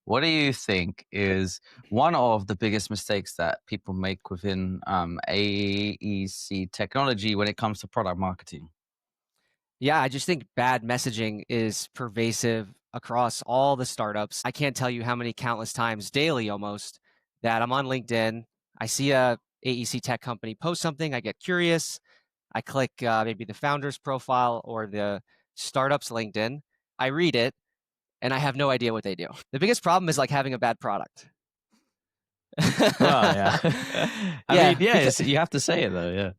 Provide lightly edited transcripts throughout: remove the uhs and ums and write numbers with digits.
What do you think is one of the biggest mistakes that people make within AEC technology when it comes to product marketing? Yeah, I just think bad messaging is pervasive across all the startups. I can't tell you how many countless times daily almost that I'm on LinkedIn. I see a AEC tech company post something. I get curious. I click maybe the founder's profile or the startup's LinkedIn. I read it and I have no idea what they do. The biggest problem is like having a bad product. Well, yeah. I mean, Yeah, yeah, because you have to say it though, yeah.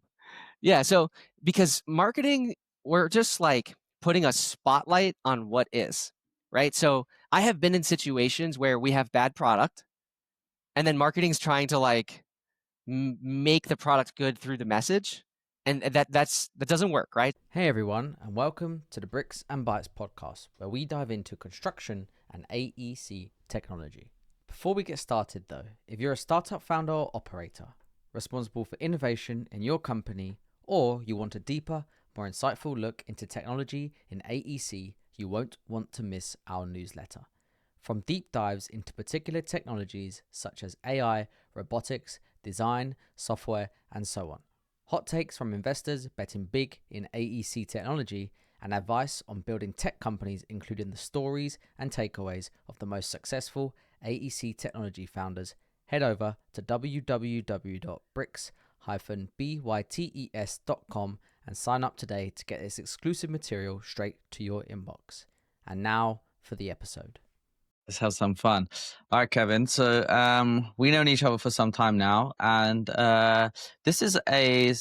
yeah, so because marketing, we're just like putting a spotlight on what is, right? So I have been in situations where we have bad product and then marketing's trying to like make the product good through the message. And that doesn't work, right? Hey everyone, and welcome to the Bricks and Bytes podcast, where we dive into construction and AEC technology. Before we get started though, if you're a startup founder or operator responsible for innovation in your company, or you want a deeper, more insightful look into technology in AEC, you won't want to miss our newsletter. From deep dives into particular technologies such as AI, robotics, design, software, and so on. Hot takes from investors betting big in AEC technology, and advice on building tech companies, including the stories and takeaways of the most successful AEC technology founders. Head over to www.bricks-bytes.com and sign up today to get this exclusive material straight to your inbox. And now for the episode. Let's have some fun. All right, Kevin. So we known each other for some time now, and this is an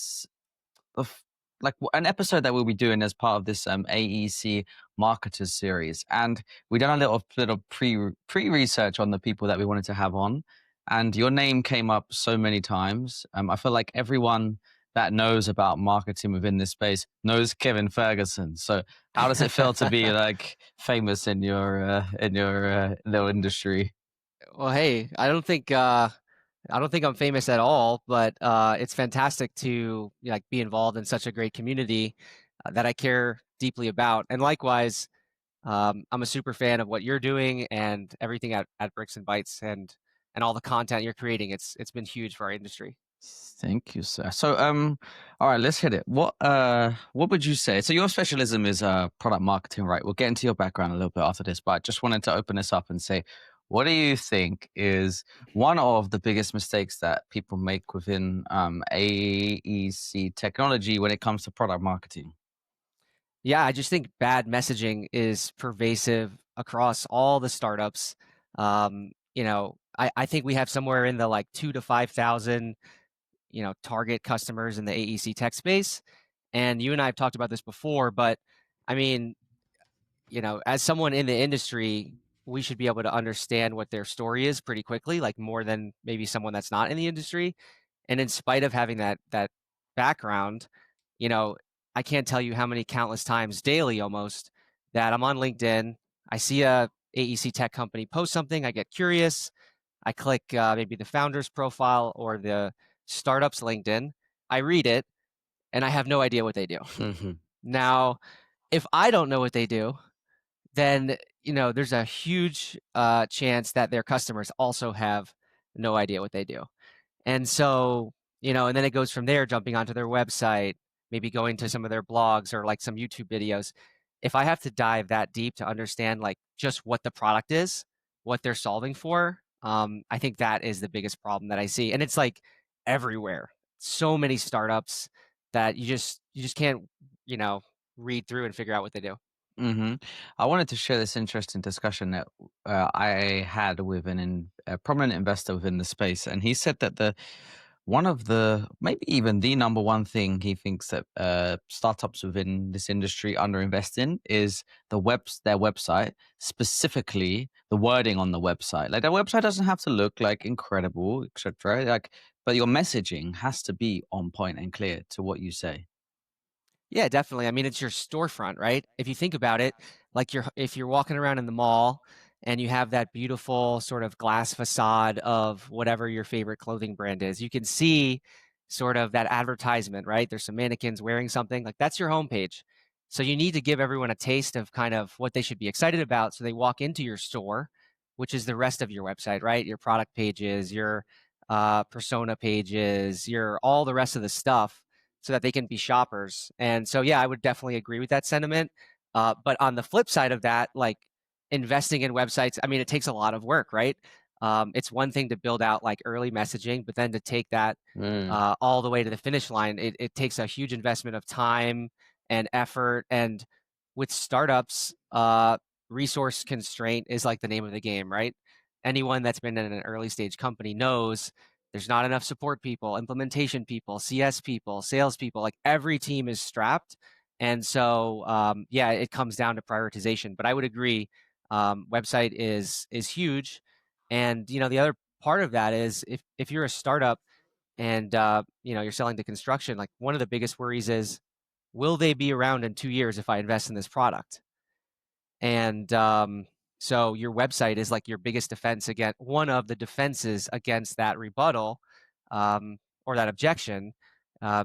episode that we'll be doing as part of this AEC marketers series. And we done a little pre research on the people that we wanted to have on, and your name came up so many times. I feel like everyone that knows about marketing within this space knows Kevin Ferguson. So how does it feel to be like famous in your little industry? Well, hey, I don't think I'm famous at all, but it's fantastic to like be involved in such a great community that I care deeply about. And likewise, I'm a super fan of what you're doing and everything at Bricks and Bytes and all the content you're creating. It's been huge for our industry. Thank you, sir. So, all right, let's hit it. What would you say? So, your specialism is product marketing, right? We'll get into your background a little bit after this, but I just wanted to open this up and say, what do you think is one of the biggest mistakes that people make within AEC technology when it comes to product marketing? Yeah, I just think bad messaging is pervasive across all the startups. I think we have somewhere in the like 2 to 5,000 target customers in the AEC tech space. And you and I have talked about this before, but I mean, as someone in the industry, we should be able to understand what their story is pretty quickly, like more than maybe someone that's not in the industry. And in spite of having that background, you know, I can't tell you how many countless times daily almost that I'm on LinkedIn. I see a AEC tech company post something. I get curious. I click maybe the founder's profile or the startup's LinkedIn. I read it and I have no idea what they do. Now, if I don't know what they do, then there's a huge chance that their customers also have no idea what they do. And so, and then it goes from there, jumping onto their website, maybe going to some of their blogs or like some YouTube videos. If I have to dive that deep to understand like just what the product is, what they're solving for, I think that is the biggest problem that I see. And it's like everywhere. So many startups that you just can't, read through and figure out what they do. hmm I wanted to share this interesting discussion that I had with a prominent investor within the space, and he said that the one of the maybe even the number one thing he thinks that startups within this industry underinvest in is their website, specifically the wording on the website. Like their website doesn't have to look like incredible, etc. Like, but your messaging has to be on point and clear to what you say. Yeah, definitely. I mean, it's your storefront, right? If you think about it, like if you're walking around in the mall and you have that beautiful sort of glass facade of whatever your favorite clothing brand is, you can see sort of that advertisement, right? There's some mannequins wearing something, like that's your homepage. So you need to give everyone a taste of kind of what they should be excited about so they walk into your store which is the rest of your website, right? Your product pages, your persona pages, your all the rest of the stuff, so that they can be shoppers. And so, yeah, I would definitely agree with that sentiment. But on the flip side of that, like investing in websites, I mean, it takes a lot of work, right? It's one thing to build out like early messaging, but then to take that all the way to the finish line, it takes a huge investment of time and effort. And with startups, resource constraint is like the name of the game, right? Anyone that's been in an early stage company knows there's not enough support people, implementation people, CS people, sales people. Like every team is strapped. And so, yeah, it comes down to prioritization. But I would agree, website is huge. And the other part of that is if you're a startup and you're selling to construction, like one of the biggest worries is, will they be around in 2 years if I invest in this product? And so your website is like your biggest defense against one of the defenses against that rebuttal, or that objection,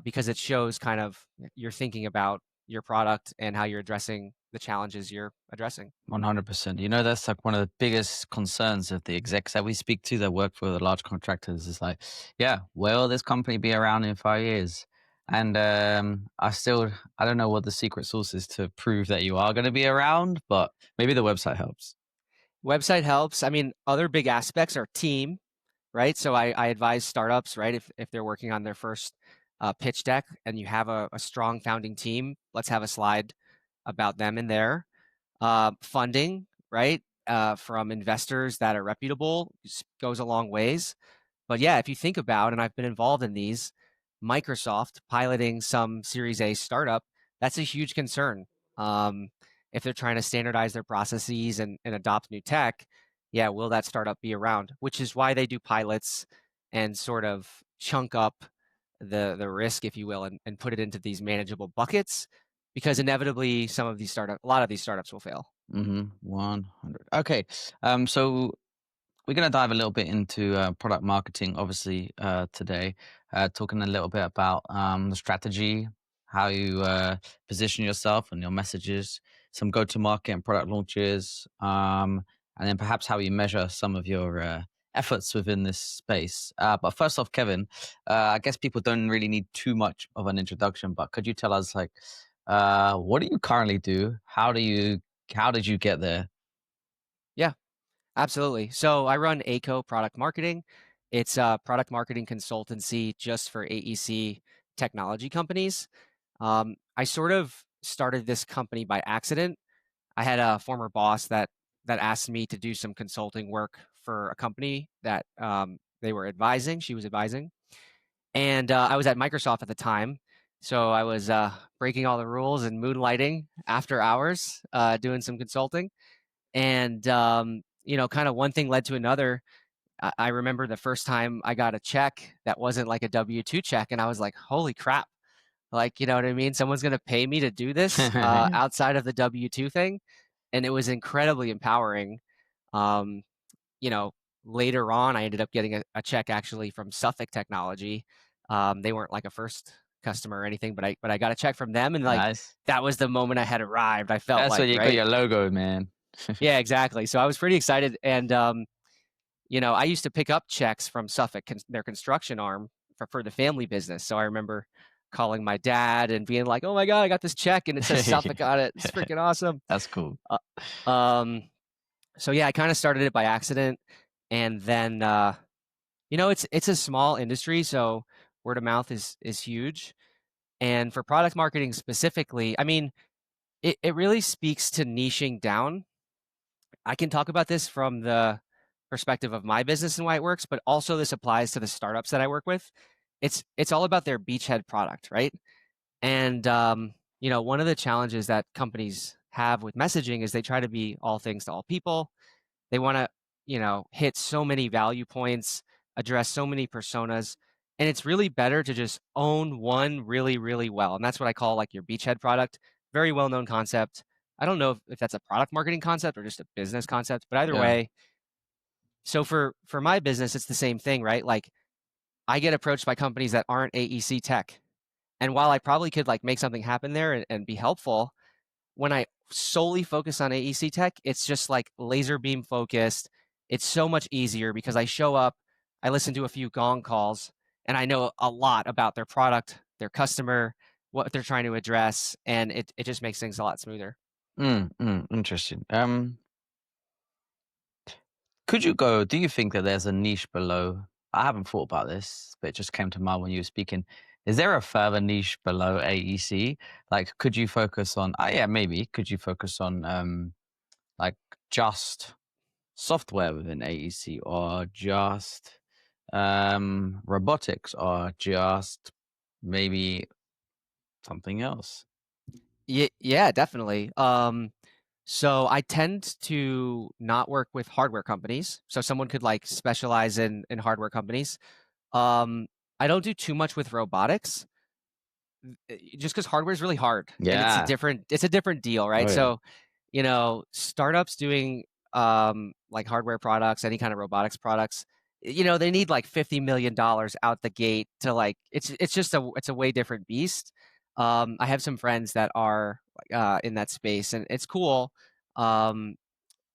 because it shows kind of you're thinking about your product and how you're addressing the challenges you're addressing. 100%. That's like one of the biggest concerns of the execs that we speak to that work for the large contractors is like, yeah, will this company be around in 5 years? And I don't know what the secret sauce is to prove that you are going to be around, but maybe the website helps. Website helps. I mean, other big aspects are team, right? So I advise startups, right? If they're working on their first pitch deck and you have a strong founding team, let's have a slide about them in there. Funding, right? From investors that are reputable goes a long ways. But yeah, if you think about, and I've been involved in these, Microsoft piloting some Series A startup, that's a huge concern. If they're trying to standardize their processes and adopt new tech, yeah, will that startup be around? Which is why they do pilots and sort of chunk up the risk, if you will, and put it into these manageable buckets, because inevitably a lot of these startups will fail. 100. Okay. So we're going to dive a little bit into product marketing, obviously, today, talking a little bit about the strategy, how you position yourself and your messages, some go-to-market and product launches, and then perhaps how you measure some of your efforts within this space. But first off, Kevin, I guess people don't really need too much of an introduction, but could you tell us, like, what do you currently do? How did you get there? Yeah, absolutely. So I run ACO Product Marketing. It's a product marketing consultancy just for AEC technology companies. I sort of started this company by accident. I had a former boss that asked me to do some consulting work for a company that they were advising. She was advising, and I was at Microsoft at the time, so I was breaking all the rules and moonlighting after hours, doing some consulting. And kind of one thing led to another. I remember the first time I got a check that wasn't like a W-2 check, and I was like, "Holy crap!" Like, you know what I mean? Someone's gonna pay me to do this outside of the W-2 thing, and it was incredibly empowering. Um, you know, Later on, I ended up getting a check actually from Suffolk Technology. They weren't like a first customer or anything, but I got a check from them, and like Nice. that was the moment I had arrived. I felt That's where like, you got right? your logo, man. Yeah, exactly. So I was pretty excited, and I used to pick up checks from Suffolk, their construction arm, for the family business. So I remember calling my dad and being like, "Oh my God, I got this check and it says Suffolk on it. It's freaking awesome." That's cool. Uh, um, so yeah, I kind of started it by accident, and then it's a small industry, so word of mouth is huge. And for product marketing specifically, I mean, it really speaks to niching down. I can talk about this from the perspective of my business and why it works, but also this applies to the startups that I work with. It's all about their beachhead product, right? And one of the challenges that companies have with messaging is they try to be all things to all people. They want to, hit so many value points, address so many personas, and it's really better to just own one really, really well. And that's what I call like your beachhead product. Very well-known concept. I don't know if that's a product marketing concept or just a business concept, but either Yeah. way. So for my business, it's the same thing, right? Like I get approached by companies that aren't AEC tech. And while I probably could like make something happen there and be helpful, when I solely focus on AEC tech, it's just like laser beam focused. it's so much easier because I show up, I listen to a few gong calls, and I know a lot about their product, their customer, what they're trying to address, and it just makes things a lot smoother. Interesting. Do you think that there's a niche below? I haven't thought about this, but it just came to mind when you were speaking. Is there a further niche below AEC? Like, could you focus on, yeah, maybe. Could you focus on, like, just software within AEC, or just robotics, or just maybe something else? Yeah, definitely. So I tend to not work with hardware companies. So someone could like specialize in hardware companies. Um, I don't do too much with robotics, just because hardware is really hard and Yeah. it's a different deal, right? Oh, yeah. So, startups doing like hardware products, any kind of robotics products, they need like $50 million out the gate to like it's a way different beast. I have some friends that are in that space, and it's cool. Um,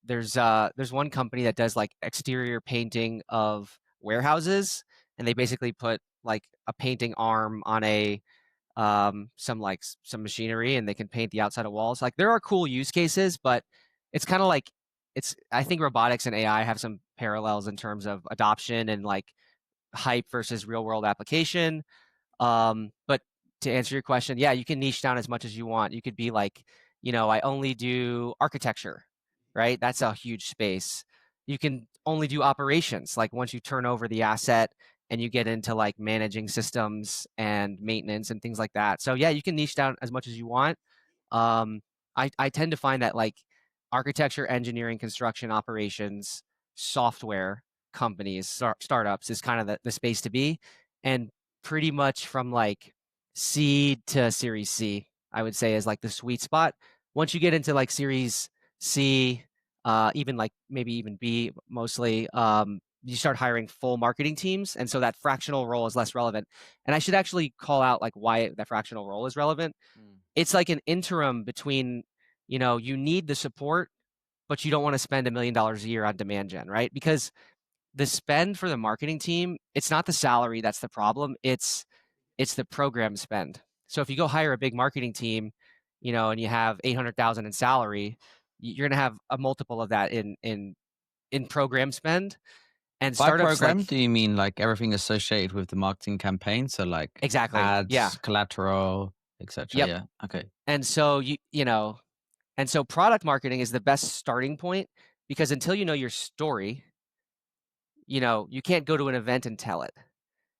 there's one company that does like exterior painting of warehouses, and they basically put like a painting arm on some machinery, and they can paint the outside of walls. Like there are cool use cases, but it's kind of like I think robotics and AI have some parallels in terms of adoption and like hype versus real world application. But to answer your question, yeah, you can niche down as much as you want. You could be like, I only do architecture, right? That's a huge space. You can only do operations. Like once you turn over the asset and you get into like managing systems and maintenance and things like that. So yeah, you can niche down as much as you want. Um, I tend to find that like architecture, engineering, construction, operations, software companies, startups is kind of the space to be. And pretty much from like seed to Series C, I would say is like the sweet spot. Once you get into like Series C, even like maybe even B mostly, you start hiring full marketing teams, and so that fractional role is less relevant. And I should actually call out like why that fractional role is relevant. It's like an interim between, you need the support, but you don't want to spend $1 million a year on demand gen, right? Because the spend for the marketing team, it's not the salary that's the problem. It's the program spend. So if you go hire a big marketing team, and you have 800,000 in salary, you're going to have a multiple of that in program spend. And By startups program, like do you mean like everything associated with the marketing campaign? So like exactly, yeah, ads, collateral, etc. yep. Yeah. Okay. And so and so product marketing is the best starting point because until you know your story, you can't go to an event and tell it.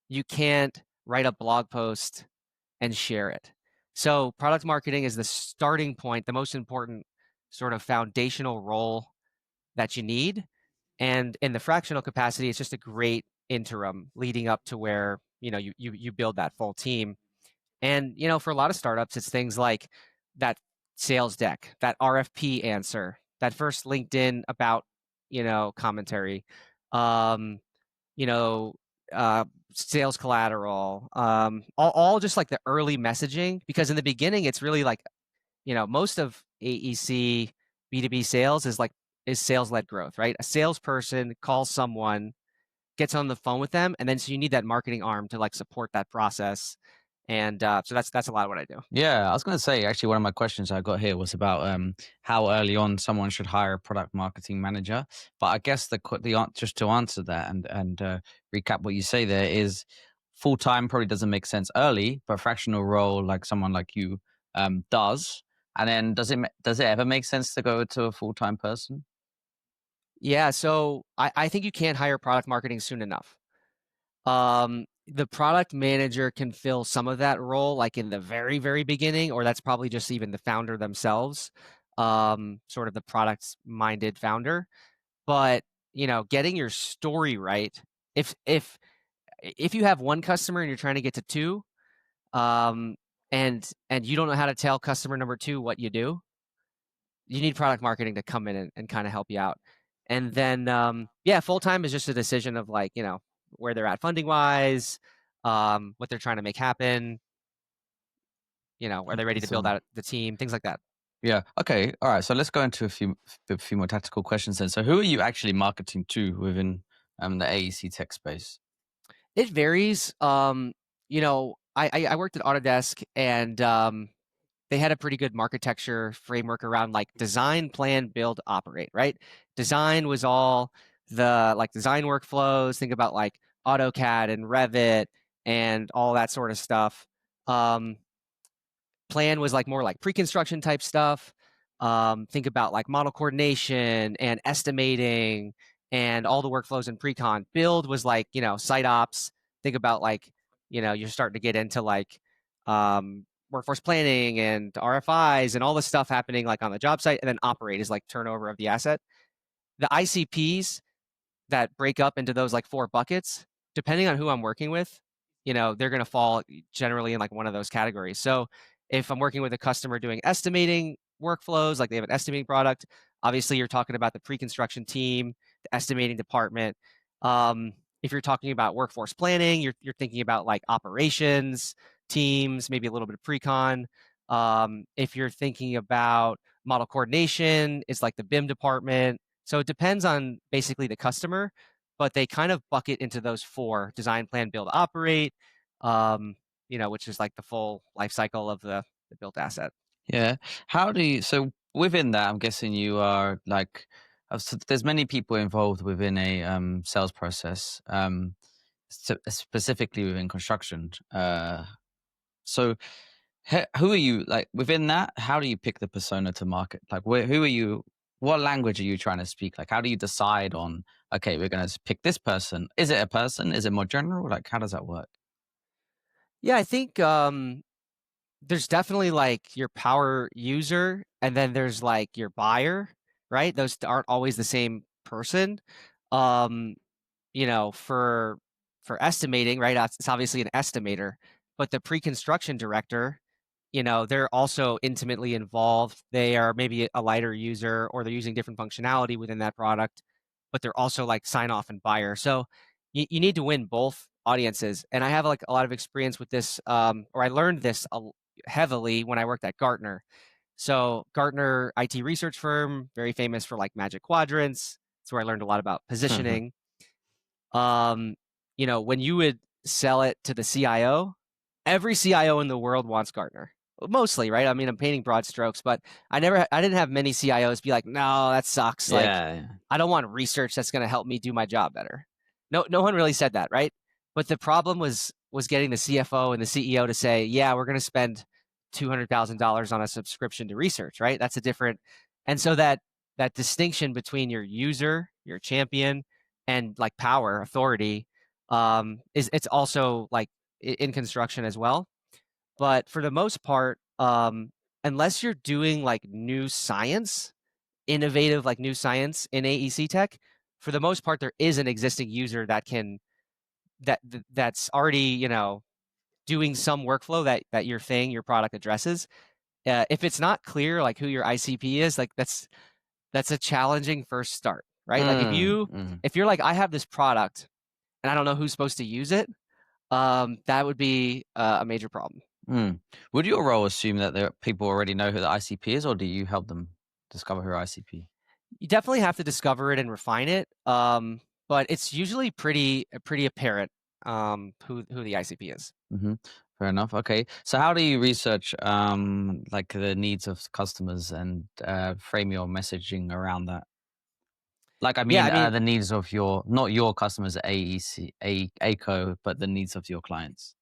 You can't write a blog post and share it. So product marketing is the starting point, the most important sort of foundational role that you need. And in the fractional capacity, it's just a great interim leading up to where, you build that full team. And, for a lot of startups, it's things like that sales deck, that RFP answer, that first LinkedIn about, commentary, um, you know, uh, sales collateral, all just like the early messaging. Because in the beginning, it's really like, most of AEC B2B sales is sales led growth, right? A salesperson calls someone, gets on the phone with them, and then so you need that marketing arm to like support that process. And so that's a lot of what I do. Yeah, I was going to say actually one of my questions I got here was about how early on someone should hire a product marketing manager. But I guess just to answer that and recap what you say there is full time probably doesn't make sense early, but fractional role like someone like you does. And then does it ever make sense to go to a full time person? Yeah, so I think you can't hire product marketing soon enough. The product manager can fill some of that role like in the very, very beginning, or that's probably just even the founder themselves, sort of the product minded founder. But, getting your story right, if you have one customer and you're trying to get to two, um, and you don't know how to tell customer number two what you do, you need product marketing to come in and kind of help you out. And then, yeah, full time is just a decision of like, where they're at funding wise, what they're trying to make happen. Are they ready to build Awesome. out the team, things like that. Yeah. Okay. All right. So let's go into a few more tactical questions then. So who are you actually marketing to within the AEC tech space? It varies. I worked at Autodesk, and they had a pretty good architecture framework around like design, plan, build, operate, right? Design was all the like design workflows. Think about like AutoCAD and Revit and all that sort of stuff. Um, Plan was like more like pre-construction type stuff. Think about like model coordination and estimating and all the workflows in pre-con. Build was like, site ops. Think about like, you're starting to get into like workforce planning and RFIs and all the stuff happening like on the job site. And then operate is like turnover of the asset. The ICPs that break up into those like 4 buckets, depending on who I'm working with, they're going to fall generally in like one of those categories. So if I'm working with a customer doing estimating workflows, like they have an estimating product, obviously you're talking about the pre-construction team, the estimating department. If you're talking about workforce planning, you're thinking about like operations teams, maybe a little bit of pre-con. If you're thinking about model coordination, it's like the BIM department. So it depends on basically the customer, but they kind of bucket into those 4: design, plan, build, operate, which is like the full life cycle of the built asset. Yeah. How do you? So within that, I'm guessing you are like. So there's many people involved within a sales process, specifically within construction. So who are you like within that? How do you pick the persona to market? Like, who are you? What language are you trying to speak? Like, how do you decide on? Okay, we're going to pick this person. Is it a person? Is it more general? Like, how does that work? Yeah, I think there's definitely like your power user, and then there's like your buyer, right? Those aren't always the same person. Um, for estimating, right? It's obviously an estimator, but the pre-construction director, they're also intimately involved. They are maybe a lighter user, or they're using different functionality within that product, but they're also like sign off and buyer. So you need to win both audiences. And I have like a lot of experience with this, or I learned this heavily when I worked at Gartner. So Gartner IT research firm, very famous for like Magic Quadrants. It's where I learned a lot about positioning. um, when you would sell it to the CIO, every CIO in the world wants Gartner. Mostly, right? I mean, I'm painting broad strokes, but I didn't have many CIOs be like, no, that sucks. Like, Yeah. I don't want research that's going to help me do my job better. No one really said that, right? But the problem was getting the CFO and the CEO to say, yeah, we're going to spend $200,000 on a subscription to research, right? That's a different, and so that distinction between your user, your champion, and like power authority is it's also like in construction as well. But for the most part, unless you're doing like new science, innovative like new science in AEC tech, for the most part there is an existing user that can that's already doing some workflow that your product addresses. If it's not clear like who your ICP is, like that's a challenging first start, right? Like Mm. if you're like, I have this product and I don't know who's supposed to use it, that would be a major problem. Mm. Would your role assume that there people already know who the ICP is, or do you help them discover who ICP? You definitely have to discover it and refine it, but it's usually pretty apparent who the ICP is. Hmm. Fair enough. Okay. So how do you research like the needs of customers and frame your messaging around that? Like, I Yeah, mean, I mean, the needs of your not your customers at AEC, ACO, but the needs of your clients.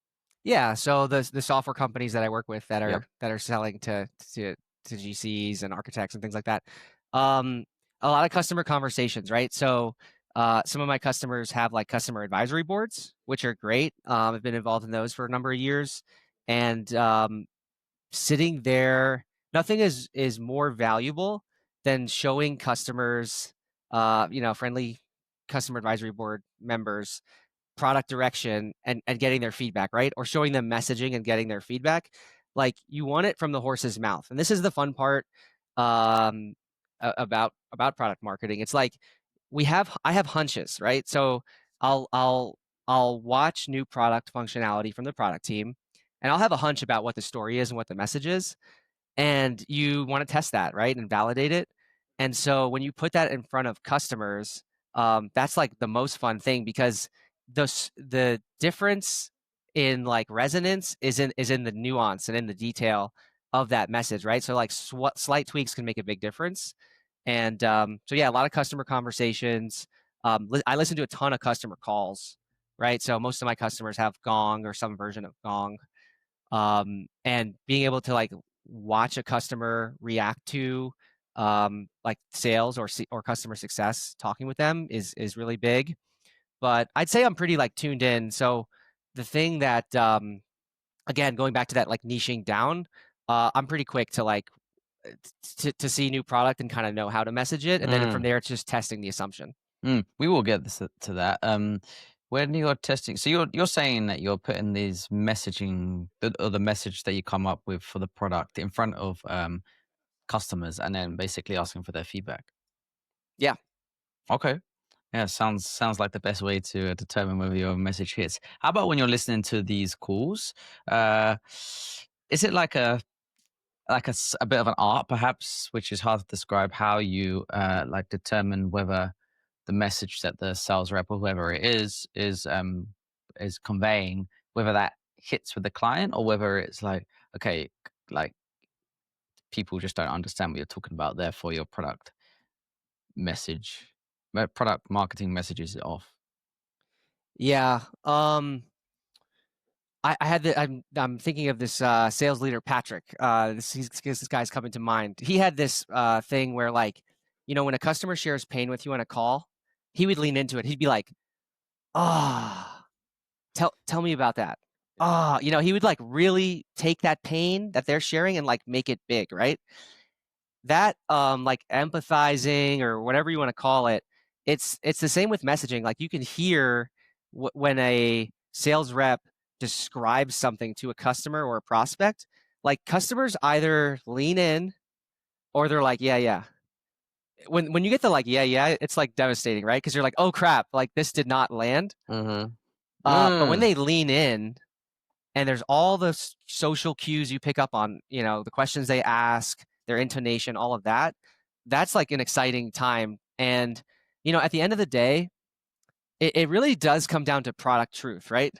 yeah. So the software companies that I work with Yep. that are selling to GCs and architects and things like that, um, a lot of customer conversations, right? So some of my customers have like customer advisory boards, which are great. I've been involved in those for a number of years, and sitting there, nothing is more valuable than showing customers, friendly customer advisory board members product direction and getting their feedback, right? Or showing them messaging and getting their feedback. Like, you want it from the horse's mouth. And this is the fun part um, about product marketing. It's like I have hunches, right? So I'll I'll I'll watch new product functionality from the product team, and I'll have a hunch about what the story is and what the message is. and you want to test that, right, and validate it. And so when you put that in front of customers, that's like the most fun thing, because the difference in like resonance is in the nuance and in the detail of that message, right? So like slight tweaks can make a big difference. And so yeah, a lot of customer conversations. I listen to a ton of customer calls, right? So most of my customers have Gong or some version of Gong, and being able to like watch a customer react to like sales or customer success, talking with them is really big. But I'd say I'm pretty like tuned in. So the thing that again, going back to that like niching down, I'm pretty quick to like to see new product and kind of know how to message it, and then from there it's just testing the assumption. We will get to that. When you're testing, so you're saying that you're putting these messaging or the message that you come up with for the product in front of customers, and then basically asking for their feedback. Yeah. Okay. Yeah, sounds like the best way to determine whether your message hits. How about when you're listening to these calls? Uh, is it like a bit of an art, perhaps, which is hard to describe? How you like determine whether the message that the sales rep or whoever it is conveying, whether that hits with the client or whether it's like, okay, like people just don't understand what you're talking about, therefore your message product marketing message is off. Yeah. I had I'm thinking of this sales leader, Patrick. This guy's coming to mind. He had this thing where, like, when a customer shares pain with you on a call, he would lean into it. He'd be like, "Ah, tell me about that." He would like really take that pain that they're sharing and like make it big, right? That like empathizing or whatever you want to call it, it's the same with messaging. Like, you can hear when a sales rep describes something to a customer or a prospect. Like, customers either lean in or they're like, yeah, yeah. When you get the like, yeah, yeah, it's like devastating, right? Because you're like, oh crap, like this did not land. Mm-hmm. But when they lean in, and there's all the social cues you pick up on, the questions they ask, their intonation, all of that. That's like an exciting time. And, at the end of the day, it really does come down to product truth, right?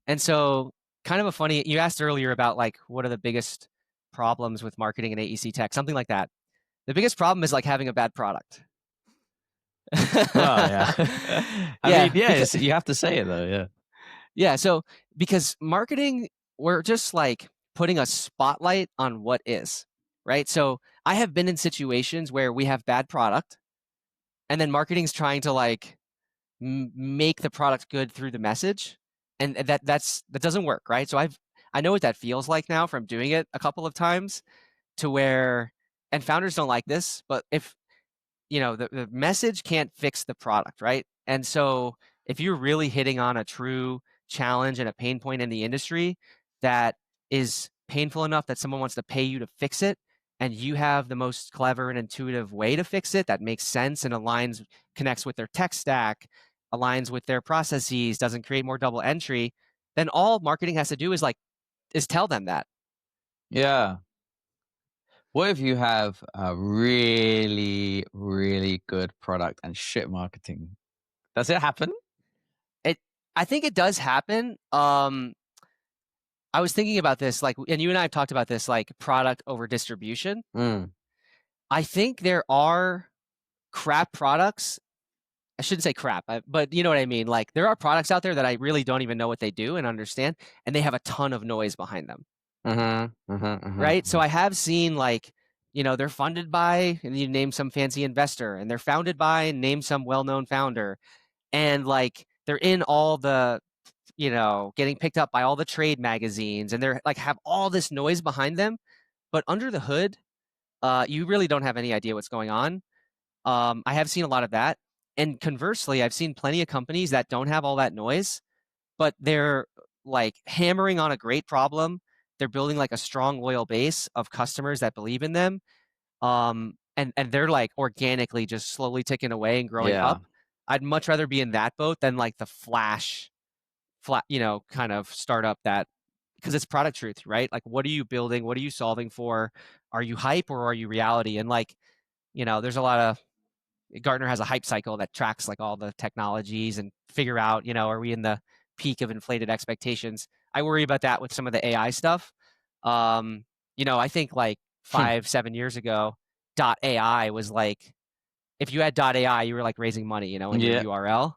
And so, kind of a funny, you asked earlier about like, what are the biggest problems with marketing and AEC tech, something like that. The biggest problem is like having a bad product. Well, yeah. I Yeah, mean, yeah, you have to say it though. Yeah. yeah. So, because marketing, we're just like putting a spotlight on what is, right? So I have been in situations where we have bad product, and then marketing's trying to like make the product good through the message, and that doesn't work, right? So I know what that feels like now from doing it a couple of times, to where, and founders don't like this, but if the message can't fix the product, right? And so if you're really hitting on a true challenge and a pain point in the industry that is painful enough that someone wants to pay you to fix it, and you have the most clever and intuitive way to fix it that makes sense and connects with their tech stack, aligns with their processes, doesn't create more double entry, then all marketing has to do is tell them that. Yeah. What if you have a really, really good product and shit marketing? Does it happen? I think it does happen. I was thinking about this, like, and you and I have talked about this, like product over distribution. I think there are crap products. I shouldn't say crap, but you know what I mean? Like, there are products out there that I really don't even know what they do and understand, and they have a ton of noise behind them. Right? So I have seen, like, they're funded by, and you name some fancy investor, and they're founded by, and name some well-known founder. And like, they're in all the, getting picked up by all the trade magazines, and they're like, have all this noise behind them. But under the hood, you really don't have any idea what's going on. I have seen a lot of that. And conversely, I've seen plenty of companies that don't have all that noise, but they're like hammering on a great problem. They're building like a strong, loyal base of customers that believe in them. And they're like organically just slowly ticking away and growing Yeah. up. I'd much rather be in that boat than like the kind of startup that, because it's product truth, right? Like, what are you building? What are you solving for? are you hype or are you reality? And like, there's a lot of Gartner has a hype cycle that tracks like all the technologies and figure out, are we in the peak of inflated expectations? I worry about that with some of the AI stuff. I think like Hmm. 5-7 years ago, .ai was like, if you had .ai, you were like raising money, in your Yeah. URL.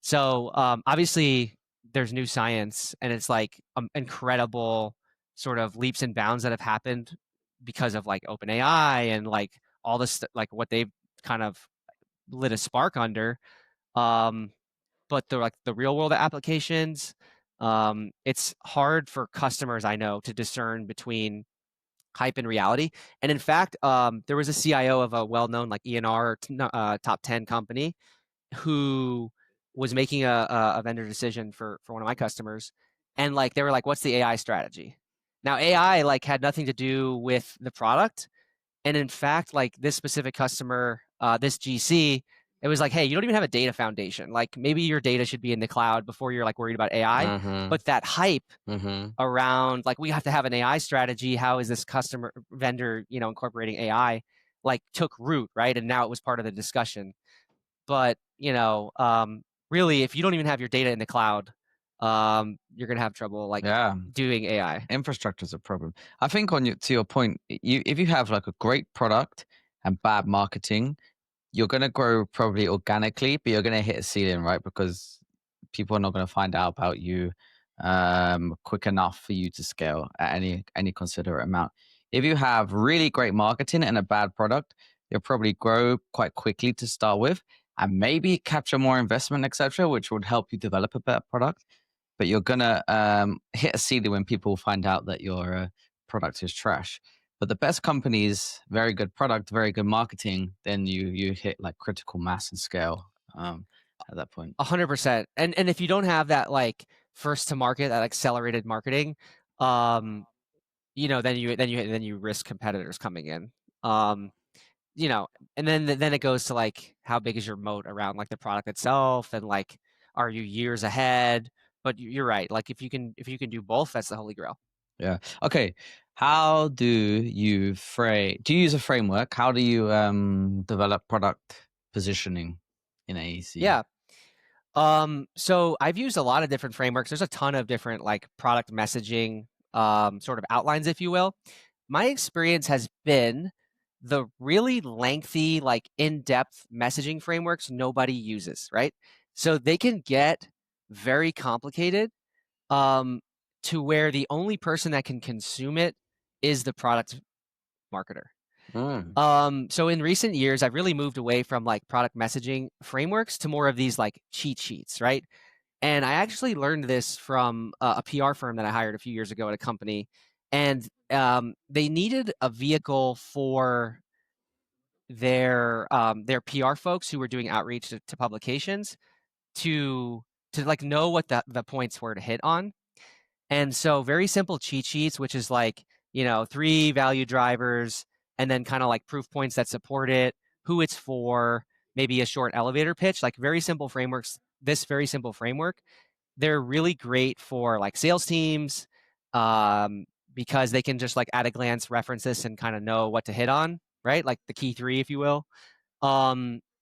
So obviously there's new science and it's like incredible sort of leaps and bounds that have happened because of like OpenAI and like all this, like what they've kind of lit a spark under. But the real world applications, it's hard for customers, I know, to discern between hype and reality. And in fact, there was a CIO of a well-known like ENR top 10 company who was making a vendor decision for one of my customers, and like they were like, "What's the AI strategy?" Now AI like had nothing to do with the product, and in fact, like this specific customer, this GC, it was like, "Hey, you don't even have a data foundation. Like maybe your data should be in the cloud before you're like worried about AI." Mm-hmm. But that hype Mm-hmm. around like we have to have an AI strategy. How is this customer vendor, incorporating AI? Like took root, right? And now it was part of the discussion. But really, if you don't even have your data in the cloud, you're gonna have trouble like Yeah. doing AI. Infrastructure is a problem. I think to your point, if you have like a great product and bad marketing, you're going to grow probably organically, but you're going to hit a ceiling, right? Because people are not going to find out about you quick enough for you to scale at any considerate amount. If you have really great marketing and a bad product, you'll probably grow quite quickly to start with, and maybe capture more investment, etc., which would help you develop a better product. But you're gonna hit a ceiling when people find out that your product is trash. But the best companies, very good product, very good marketing, then you hit like critical mass and scale at that point. 100%. And if you don't have that like first to market, that accelerated marketing, then you risk competitors coming in. Um, and then it goes to like how big is your moat around like the product itself, and like are you years ahead? But you're right. Like if you can do both, that's the holy grail. Yeah. Okay. How do you do you use a framework? How do you develop product positioning in AEC? Yeah. So I've used a lot of different frameworks. There's a ton of different like product messaging sort of outlines, if you will. My experience has been the really lengthy, like in-depth messaging frameworks nobody uses, right? So they can get very complicated um, to where the only person that can consume it is the product marketer. Mm. So in recent years, I've really moved away from like product messaging frameworks to more of these like cheat sheets, right? And I actually learned this from a PR firm that I hired a few years ago at a company, and they needed a vehicle for their PR folks who were doing outreach to publications to like know what the points were to hit on. And so very simple cheat sheets, which is like, 3 value drivers and then kind of like proof points that support it, who it's for, maybe a short elevator pitch, like very simple frameworks. This very simple framework, they're really great for like sales teams because they can just like at a glance reference this and kind of know what to hit on, right? Like the key 3, if you will.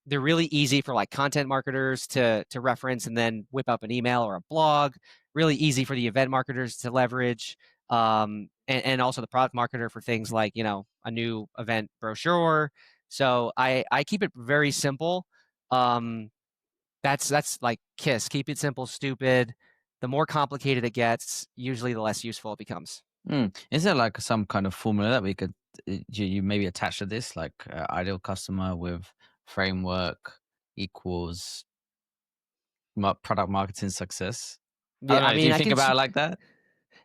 They're really easy for like content marketers to reference and then whip up an email or a blog. Really easy for the event marketers to leverage, and also the product marketer for things like a new event brochure. So I keep it very simple. That's like KISS. Keep it simple, stupid. The more complicated it gets, usually the less useful it becomes. Is there like some kind of formula that we could you maybe attach to this, like ideal customer with framework equals product marketing success? I Yeah, don't I know. Do mean, you think about it like that?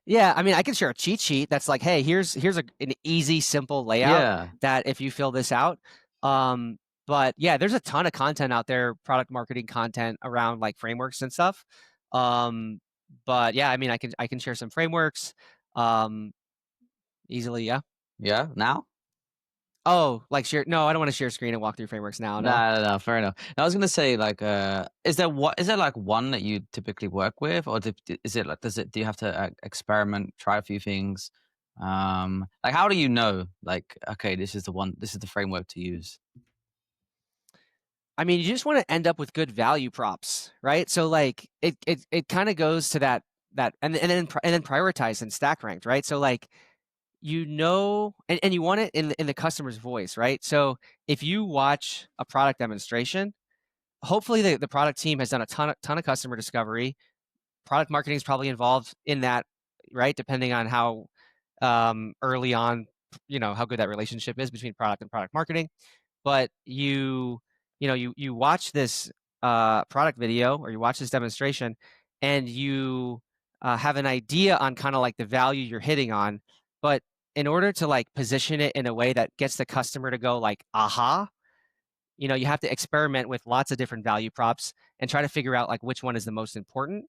I can share a cheat sheet that's like, hey, here's an easy, simple layout Yeah. that if you fill this out. Um, but yeah, there's a ton of content out there, product marketing content around like frameworks and stuff. Um, but yeah, I mean, I can share some frameworks um, easily. Yeah. Yeah. Now? Oh, like share? No, I don't want to share screen and walk through frameworks now. No. No. Fair enough. I was gonna say, like, is there like one that you typically work with, or is it like do you have to experiment, try a few things? Like, how do you know? Like, okay, this is the framework to use. I mean, you just want to end up with good value props, right? So like it kind of goes to that and then prioritize and stack ranked, right? So like and you want it in the customer's voice, right? So if you watch a product demonstration, hopefully the product team has done a ton of customer discovery. Product marketing is probably involved in that, right? Depending on how early on, how good that relationship is between product and product marketing. But you watch this product video or you watch this demonstration, and you have an idea on kind of like the value you're hitting on, but in order to like position it in a way that gets the customer to go like aha, you have to experiment with lots of different value props and try to figure out like which one is the most important.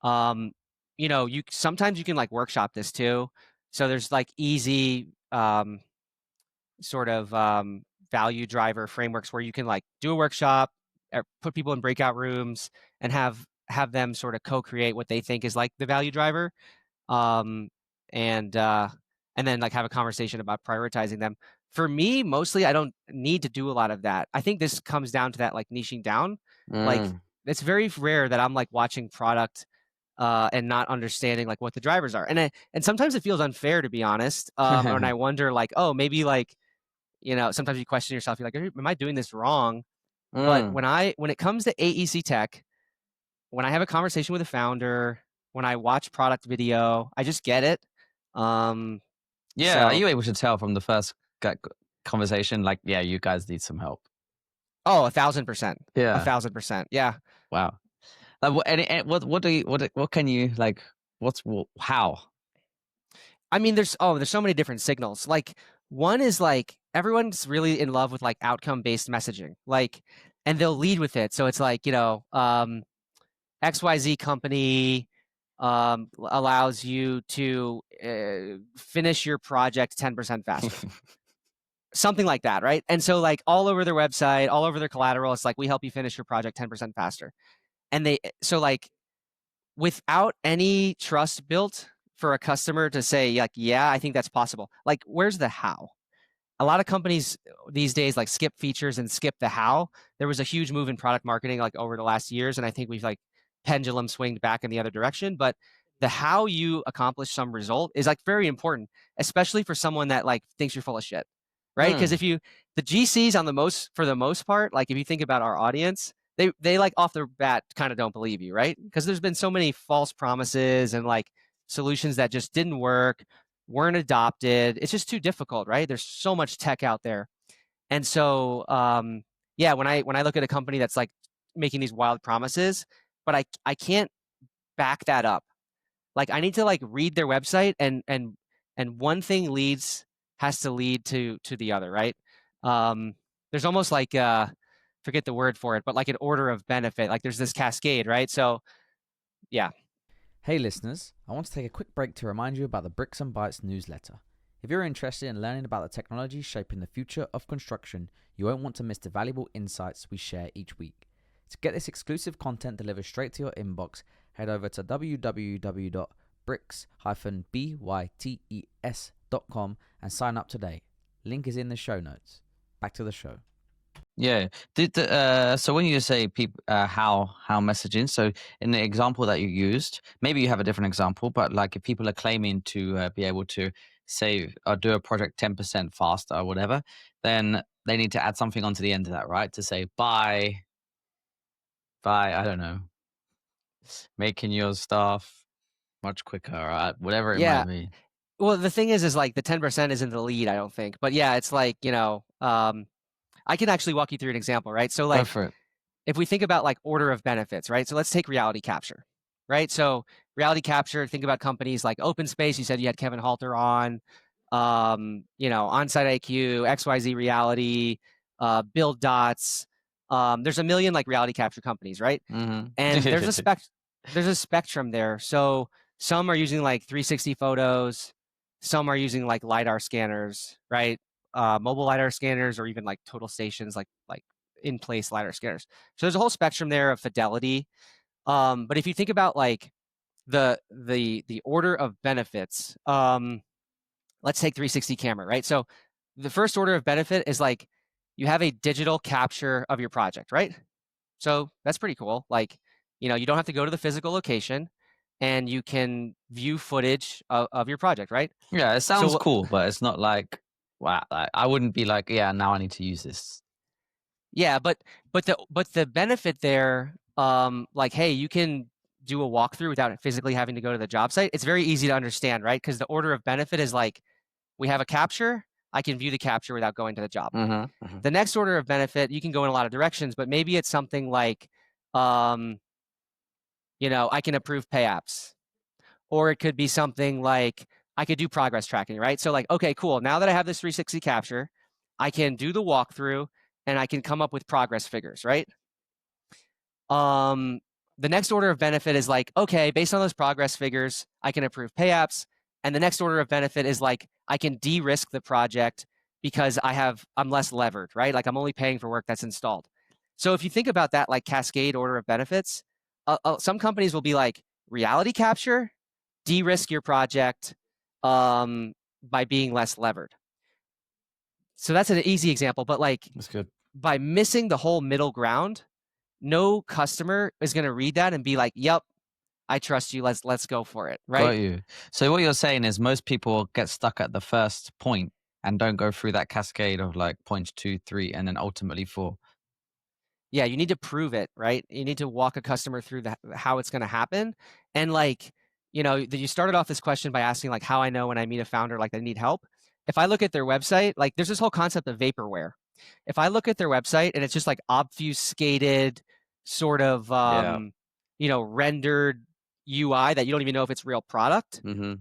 um you sometimes you can like workshop this too, so there's like easy sort of value driver frameworks where you can like do a workshop or put people in breakout rooms and have them sort of co-create what they think is like the value driver, um, and uh, and then like have a conversation about prioritizing them. For me, mostly, I don't need to do a lot of that. I think this comes down to that like niching down. Like Mm. it's very rare that I'm like watching product and not understanding like what the drivers are, and sometimes it feels unfair to be honest. And I wonder like, oh, maybe like sometimes you question yourself. You're like, am I doing this wrong? But Mm. when it comes to AEC tech, when I have a conversation with a founder, when I watch product video, I just get it. Um, Yeah, are so, you able to tell from the first conversation, like, yeah, you guys need some help? oh, 1,000%, Yeah. 1,000%. Yeah. Wow. Like, what do you what can you like? How? I mean, there's so many different signals. Like one is like everyone's really in love with like outcome-based messaging. Like, and they'll lead with it. So it's like, XYZ company allows you to finish your project 10% faster. Something like that, right? And so like all over their website, all over their collateral, it's like we help you finish your project 10% faster. And so like without any trust built for a customer to say like, yeah, I think that's possible. Like, where's the how? A lot of companies these days like skip features and skip the how. There was a huge move in product marketing like over the last years, and I think we've like pendulum swinged back in the other direction. But the how you accomplish some result is like very important, especially for someone that like thinks you're full of shit, right? Because Mm. if you the GCs for the most part, like if you think about our audience, they like off the bat kind of don't believe you, right? Because there's been so many false promises and like solutions that just didn't work, weren't adopted. It's just too difficult, right? There's so much tech out there. And so yeah, when I look at a company that's like making these wild promises, but I can't back that up. Like I need to like read their website, and one thing has to lead to the other, right? There's almost like forget the word for it, but like an order of benefit. Like there's this cascade, right? So yeah. Hey listeners, I want to take a quick break to remind you about the Bricks and Bytes newsletter. If you're interested in learning about the technology shaping the future of construction, you won't want to miss the valuable insights we share each week. To get this exclusive content delivered straight to your inbox, head over to www.bricks-bytes.com and sign up today. Link is in the show notes. Back to the show. Yeah. So when you say people, how messaging? So in the example that you used, maybe you have a different example, but like if people are claiming to be able to save or do a project 10% faster or whatever, then they need to add something onto the end of that, right? To say by I don't know, making your stuff much quicker, or whatever it Yeah. might be. Well, the thing is like the 10% isn't the lead, I don't think. But yeah, it's like, I can actually walk you through an example, right? So Go like for it. if we think about like order of benefits, right? So let's take reality capture, right? So reality capture, think about companies like Open Space. You said you had Kevin Halter on, Onsite IQ, XYZ Reality, Build Dots. There's a million like reality capture companies, right? And Mm-hmm. there's a spectrum there. So some are using like 360 photos, some are using like LiDAR scanners, right? Mobile LiDAR scanners, or even like total stations, like in place LiDAR scanners. So there's a whole spectrum there of fidelity. But if you think about like the order of benefits, let's take 360 camera, right? So the first order of benefit is like you have a digital capture of your project, right? So that's pretty cool. Like, you know, you don't have to go to the physical location and you can view footage of your project, right? Yeah, it sounds So cool, but it's not like wow. Like, I wouldn't be like, yeah, now I need to use this. yeah, but the benefit there, like, hey, you can do a walkthrough without physically having to go to the job site. It's very easy to understand, right? Because the order of benefit is like, we have a capture, I can view the capture without going to the job. The next order of benefit, you can go in a lot of directions, but maybe it's something like, um, you know, I can approve pay apps, or it could be something like I could do progress tracking, right? So like, okay, cool. Now that I have this 360 capture, I can do the walkthrough and I can come up with progress figures, right? The next order of benefit is like, okay, based on those progress figures, I can approve pay apps. And the next order of benefit is like, I can de-risk the project because I'm less levered, right? Like I'm only paying for work that's installed. So if you think about that, like cascade order of benefits, some companies will be like reality capture, de-risk your project by being less levered. So that's an easy example, but like That's good. by missing the whole middle ground, no customer is going to read that and be like, "Yep, I trust you. Let's go for it." Got Right? you. So what you're saying is most people get stuck at the first point and don't go through that cascade of like points 2, 3, and then ultimately 4. Yeah, you need to prove it, right? You need to walk a customer through how it's going to happen. And like, you know, you started off this question by asking like how I know when I meet a founder like they need help. If I look at their website, like there's this whole concept of vaporware. If I look at their website and it's just like obfuscated sort of Yeah. you know, rendered UI that you don't even know if it's real product, you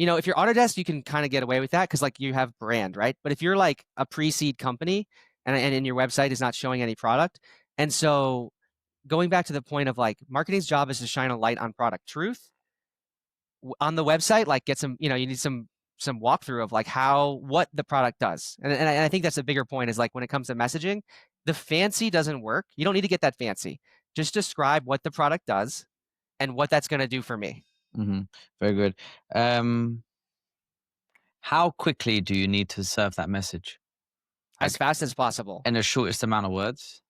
know, if you're Autodesk, you can kind of get away with that because like you have brand, right? But if you're like a pre-seed company and your website is not showing any product, and so going back to the point of like marketing's job is to shine a light on product truth on the website, like get some, you know, you need some walkthrough of like what the product does, and I think that's a bigger point is like when it comes to messaging, the fancy doesn't work. You don't need to get that fancy. Just describe what the product does and what that's going to do for me. Very good. How quickly do you need to serve that message? As Like fast as possible. in the shortest amount of words?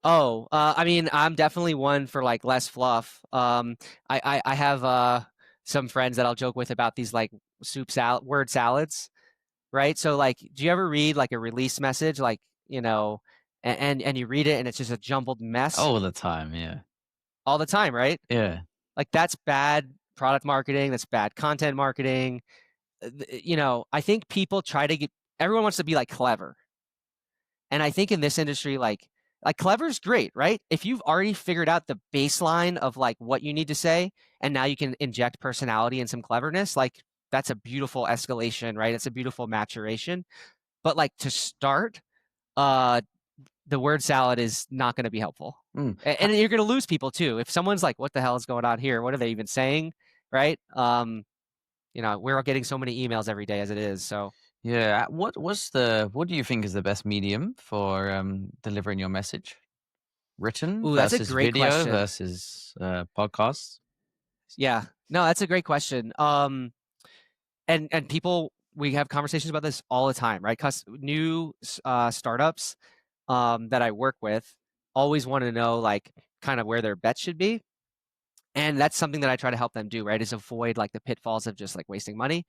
Oh, I mean, I'm definitely one for like less fluff. I have some friends that I'll joke with about these like word salads, right? So like, do you ever read like a release message, like, you know, and you read it and it's just a jumbled mess All the time, yeah. all the time, right? Yeah. Like that's bad product marketing, that's bad content marketing. You know, I think people try to everyone wants to be like clever. And I think in this industry, like clever's great, right? If you've already figured out the baseline of like what you need to say, and now you can inject personality and some cleverness, like that's a beautiful escalation, right? It's a beautiful maturation. But like to start, uh, the word salad is not going to be helpful, and you're going to lose people too. If someone's like, "What the hell is going on here? What are they even saying?" Right? You know, we're all getting so many emails every day as it is, so. Yeah. What do you think is the best medium for delivering your message? Written Ooh, that's a versus great video question. versus podcasts? Yeah. No, that's a great question. And people, we have conversations about this all the time, right? New startups that I work with always want to know like kind of where their bets should be. And that's something that I try to help them do, right? Is avoid like the pitfalls of just like wasting money.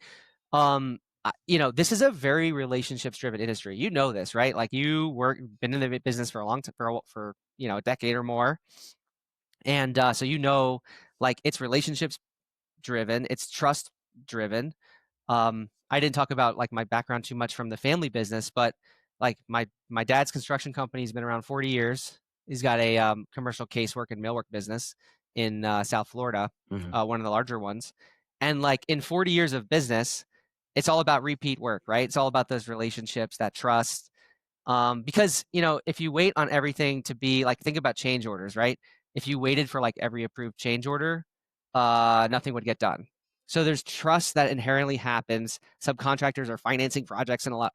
You know, this is a very relationships driven industry. You know this, right? Like been in the business for a long time, for you know, a decade or more. And so you know, like it's relationships driven, it's trust driven. I didn't talk about like my background too much from the family business, but like my dad's construction company has been around 40 years. He's got a commercial casework and millwork business in South Florida, one of the larger ones. And like in 40 years of business, it's all about repeat work, right? It's all about those relationships, that trust. Because you know, if you wait on everything to be like, think about change orders, right? If you waited for like every approved change order, nothing would get done. So there's trust that inherently happens. Subcontractors are financing projects in a lot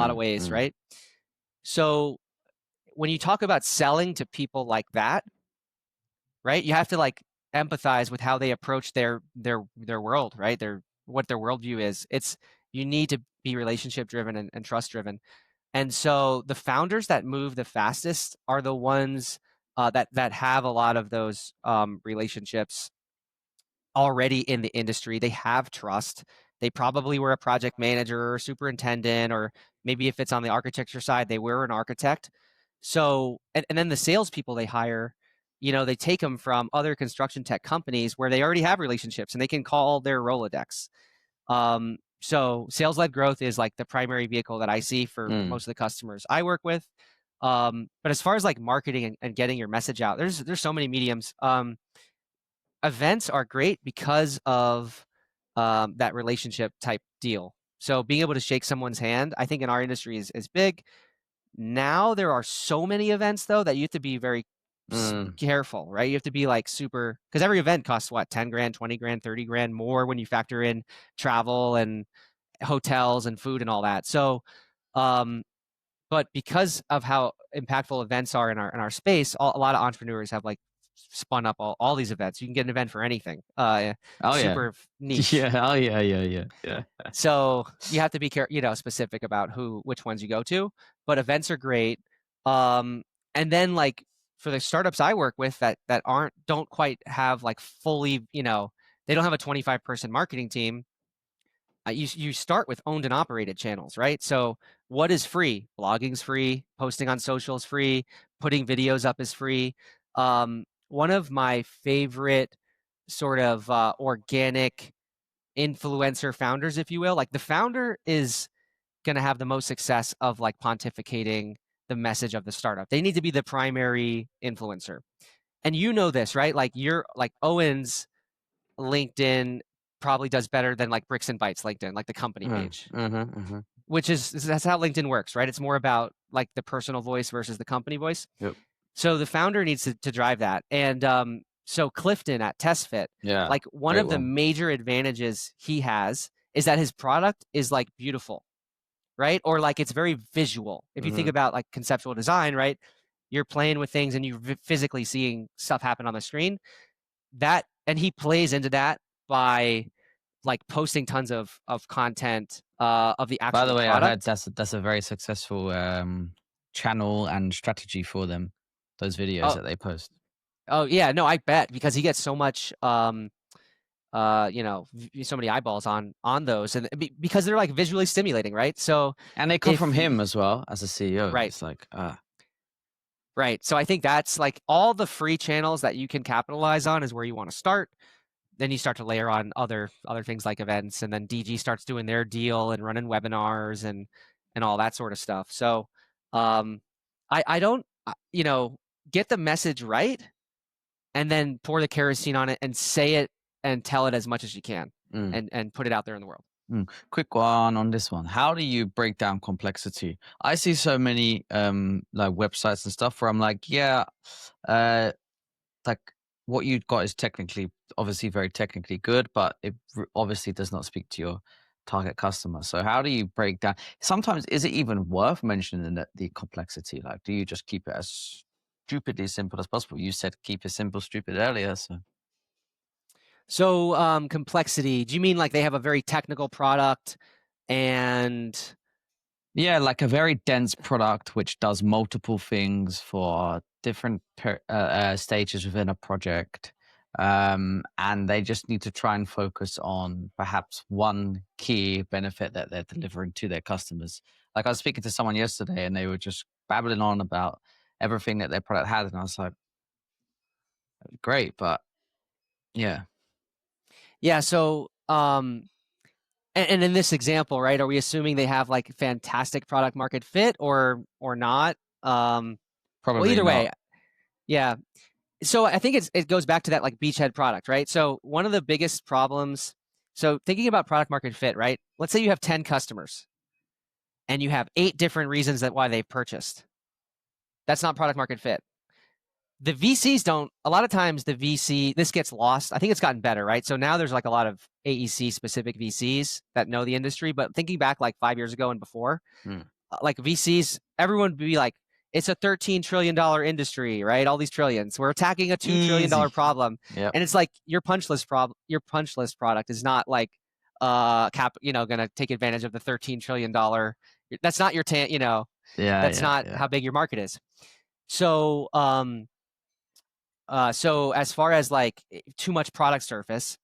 of ways, right? So when you talk about selling to people like that, right, you have to like empathize with how they approach their world, right? Their what their worldview is. It's you need to be relationship driven and trust driven. And so the founders that move the fastest are the ones that have a lot of those relationships already in the industry. They have trust. They probably were a project manager or superintendent, or maybe if it's on the architecture side, they were an architect. So, and then the salespeople they hire, they take them from other construction tech companies where they already have relationships and they can call their Rolodex. So sales-led growth is like the primary vehicle that I see for most of the customers I work with. But as far as like marketing and getting your message out, there's so many mediums. Events are great because of that relationship type deal. So being able to shake someone's hand, I think in our industry is big. Now there are so many events though that you have to be very careful, right? You have to be like super, because every event costs what, 10 grand, 20 grand, 30 grand more when you factor in travel and hotels and food and all that. So, but because of how impactful events are in our space, a lot of entrepreneurs have like spun up all these events. You can get an event for anything. Super niche. Yeah. Oh yeah. So you have to be specific about which ones you go to. But events are great. And then like for the startups I work with that don't quite have like fully, they don't have a 25-person marketing team. You start with owned and operated channels, right? So what is free? Blogging's free, posting on social is free, putting videos up is free. One of my favorite sort of organic influencer founders, if you will, like the founder is going to have the most success of like pontificating the message of the startup. They need to be the primary influencer. And this, right? Like Owen's LinkedIn probably does better than like Bricks Bytes LinkedIn, like the company page, which that's how LinkedIn works, right? It's more about like the personal voice versus the company voice. Yep. So the founder needs to drive that. And so Clifton at TestFit, like one of the major advantages he has is that his product is like beautiful, right? Or like it's very visual. If you think about like conceptual design, right? You're playing with things and you're physically seeing stuff happen on the screen. And he plays into that by like posting tons of content of the actual By the way, product. I heard that's a very successful channel and strategy for them. Those videos that they post. Oh yeah, no, I bet, because he gets so much so many eyeballs on those, and because they're like visually stimulating, right? So and they come from him as well as a CEO, right? It's like right. So I think that's like all the free channels that you can capitalize on is where you want to start. Then you start to layer on other things like events, and then DG starts doing their deal and running webinars and all that sort of stuff. So I don't get the message right, and then pour the kerosene on it and say it and tell it as much as you can and put it out there in the world. Quick one on this one. How do you break down complexity? I see so many like websites and stuff where I'm like, like what you've got is obviously very technically good, but it obviously does not speak to your target customer. So how do you break down? Sometimes is it even worth mentioning the complexity? Like, do you just keep it as stupidly simple as possible? You said keep it simple, stupid earlier. So complexity, do you mean like they have a very technical product and... Yeah, like a very dense product which does multiple things for different stages within a project. And they just need to try and focus on perhaps one key benefit that they're delivering to their customers. Like I was speaking to someone yesterday and they were just babbling on about everything that their product had. And I was like, great, but yeah. Yeah, so and in this example, right, are we assuming they have like fantastic product market fit or not? Probably well, either not. way, yeah. So I think it goes back to that like beachhead product, right? So one of the biggest problems, so thinking about product market fit, right? Let's say you have 10 customers and you have 8 different reasons why they've purchased. That's not product market fit. The VCs don't, a lot of times this gets lost. I think it's gotten better, right? So now there's like a lot of AEC specific VCs that know the industry, but thinking back like 5 years ago and before, like VCs, everyone would be like, it's a $13 trillion industry, right? All these trillions. We're attacking a $2 trillion problem. Yep. And it's like your punch list product is not like going to take advantage of the $13 trillion. That's not your that's not Yeah. how big your market is. So so as far as like too much product surface,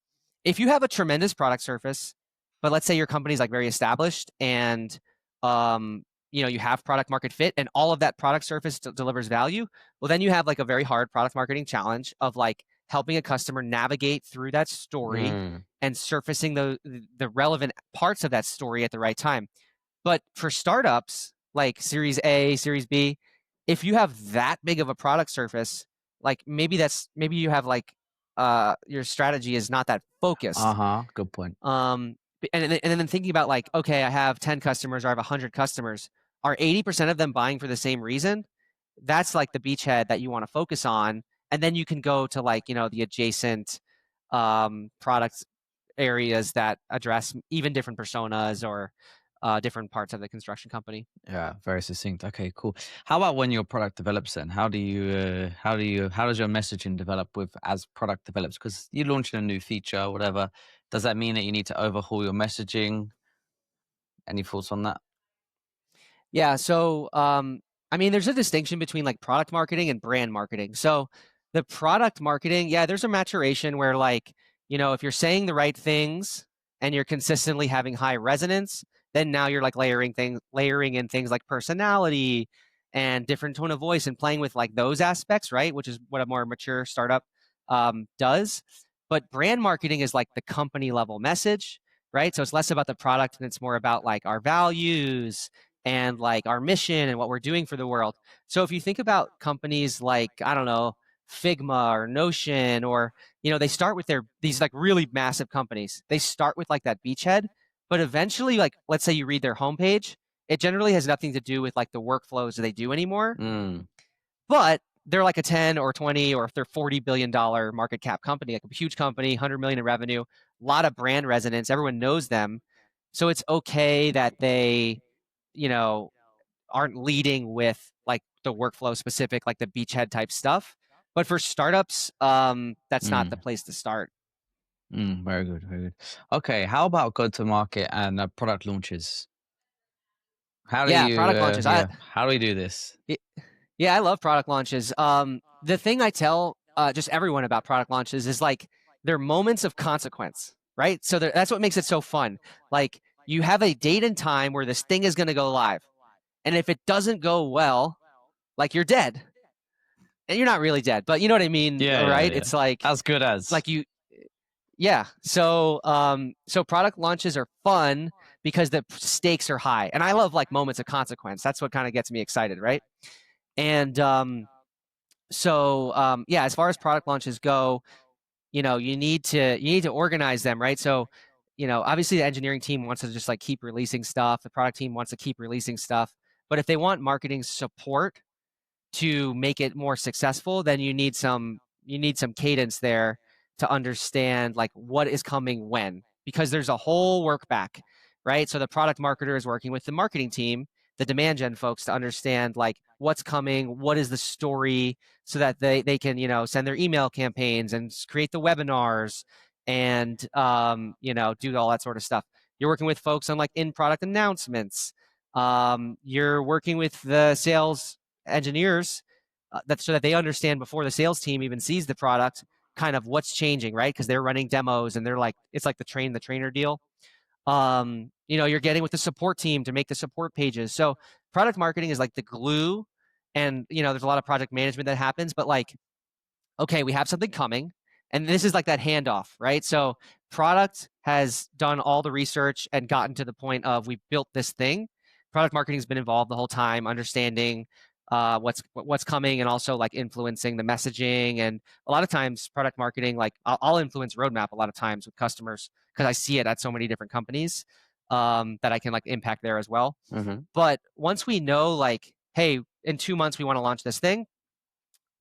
if you have a tremendous product surface, but let's say your company's like very established and you have product market fit and all of that product surface delivers value, well then you have like a very hard product marketing challenge of like helping a customer navigate through that story Mm. and surfacing the relevant parts of that story at the right time. But for startups like Series A, Series B, if you have that big of a product surface, like maybe you have like your strategy is not that focused. Good point. And then thinking about like, okay, I have 10 customers or I have 100 customers. Are 80% of them buying for the same reason? That's like the beachhead that you want to focus on. And then you can go to like, the adjacent products areas that address even different personas or different parts of the construction company. Yeah, very succinct. Okay, cool. How about when your product develops then? How does your messaging develop as product develops? Because you're launching a new feature or whatever. Does that mean that you need to overhaul your messaging? Any thoughts on that? Yeah. So, I mean, there's a distinction between like product marketing and brand marketing. So, the product marketing, yeah, there's a maturation where like, if you're saying the right things and you're consistently having high resonance, then now you're like layering in things like personality and different tone of voice and playing with like those aspects, right? Which is what a more mature startup does. But brand marketing is like the company level message, right? So it's less about the product and it's more about like our values and like our mission and what we're doing for the world. So if you think about companies like, I don't know, Figma or Notion, or, they start with these like really massive companies. They start with like that beachhead, but eventually, like, let's say you read their homepage, it generally has nothing to do with like the workflows that they do anymore. Mm. But they're like a 10 or 20 or if they're $40 billion market cap company, like a huge company, 100 million in revenue, a lot of brand resonance, everyone knows them. So it's okay that they, you know, aren't leading with like the workflow specific, like the beachhead type stuff. But for startups, that's not the Mm. place to start. Very good, very good. Okay, how about go to market and product launches? How do Yeah, you, product launches. how do we do this? Yeah, I love product launches. The thing I tell just everyone about product launches is like they're moments of consequence, right? So that's what makes it so fun. Like you have a date and time where this thing is going to go live, and if it doesn't go well, like you're dead, and you're not really dead, but you know what I mean, right? Yeah. It's like As good as. like you, yeah. So so product launches are fun because the stakes are high, and I love like moments of consequence. That's what kind of gets me excited, right? And so yeah, as far as product launches go, you need to organize them, right? So obviously the engineering team wants to just like keep releasing stuff, the product team wants to keep releasing stuff, but if they want marketing support to make it more successful, then you need some cadence there to understand like what is coming when, because there's a whole work back, right? So the product marketer is working with the marketing team, the demand gen folks, to understand like what's coming, what is the story, so that they can send their email campaigns and create the webinars and do all that sort of stuff. You're working with folks on like in product announcements. You're working with the sales engineers so that they understand before the sales team even sees the product kind of what's changing, right? Because they're running demos and they're like, it's like the trainer deal. You're getting with the support team to make the support pages. So product marketing is like the glue, and there's a lot of project management that happens, but like, okay, we have something coming, and this is like that handoff, right? So product has done all the research and gotten to the point of we built this thing. Product marketing has been involved the whole time, understanding what's coming and also like influencing the messaging. And a lot of times, product marketing, like I'll influence roadmap a lot of times with customers because I see it at so many different companies that I can like impact there as well. Mm-hmm. But once we know, like, hey, in 2 months we want to launch this thing,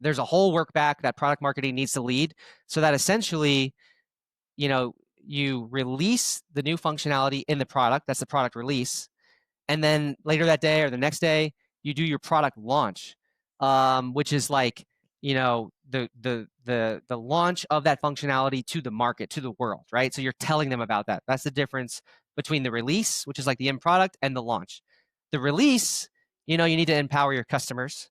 there's a whole work back that product marketing needs to lead, so that essentially, you release the new functionality in the product. That's the product release. And then later that day or the next day, you do your product launch, which is like, the launch of that functionality to the market, to the world, right? So you're telling them about that. That's the difference between the release, which is like the end product, and the launch. The release, you need to empower your customers.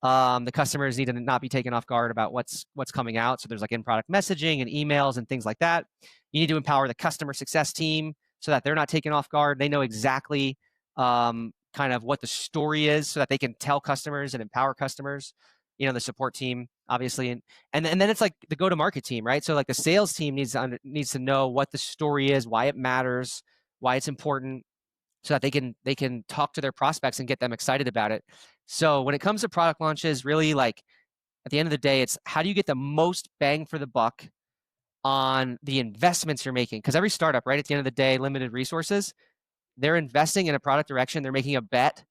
The customers need to not be taken off guard about what's coming out. So there's like in-product messaging and emails and things like that. You need to empower the customer success team so that they're not taken off guard. They know exactly kind of what the story is so that they can tell customers and empower customers. The support team, obviously, and then it's like the go-to-market team, right? So like the sales team needs to know what the story is, why it matters, why it's important, so that they can talk to their prospects and get them excited about it. So when it comes to product launches, really, like, at the end of the day, it's how do you get the most bang for the buck on the investments you're making? Because every startup, right, at the end of the day, limited resources, they're investing in a product direction, they're making a bet.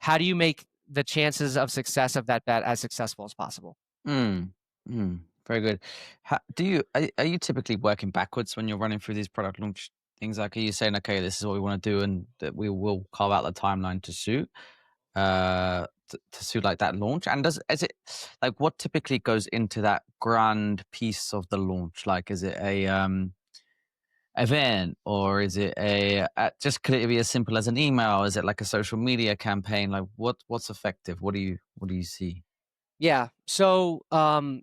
How do you make the chances of success of that bet as successful as possible? Very good. Are you typically working backwards when you're running through these product launch things? Like, are you saying, okay, this is what we want to do, and that we will carve out the timeline to suit like that launch? And is it like, what typically goes into that grand piece of the launch? Like, is it a event, or is it just, could it be as simple as an email? Is it like a social media campaign? Like, what's effective? What do you see? Yeah. So I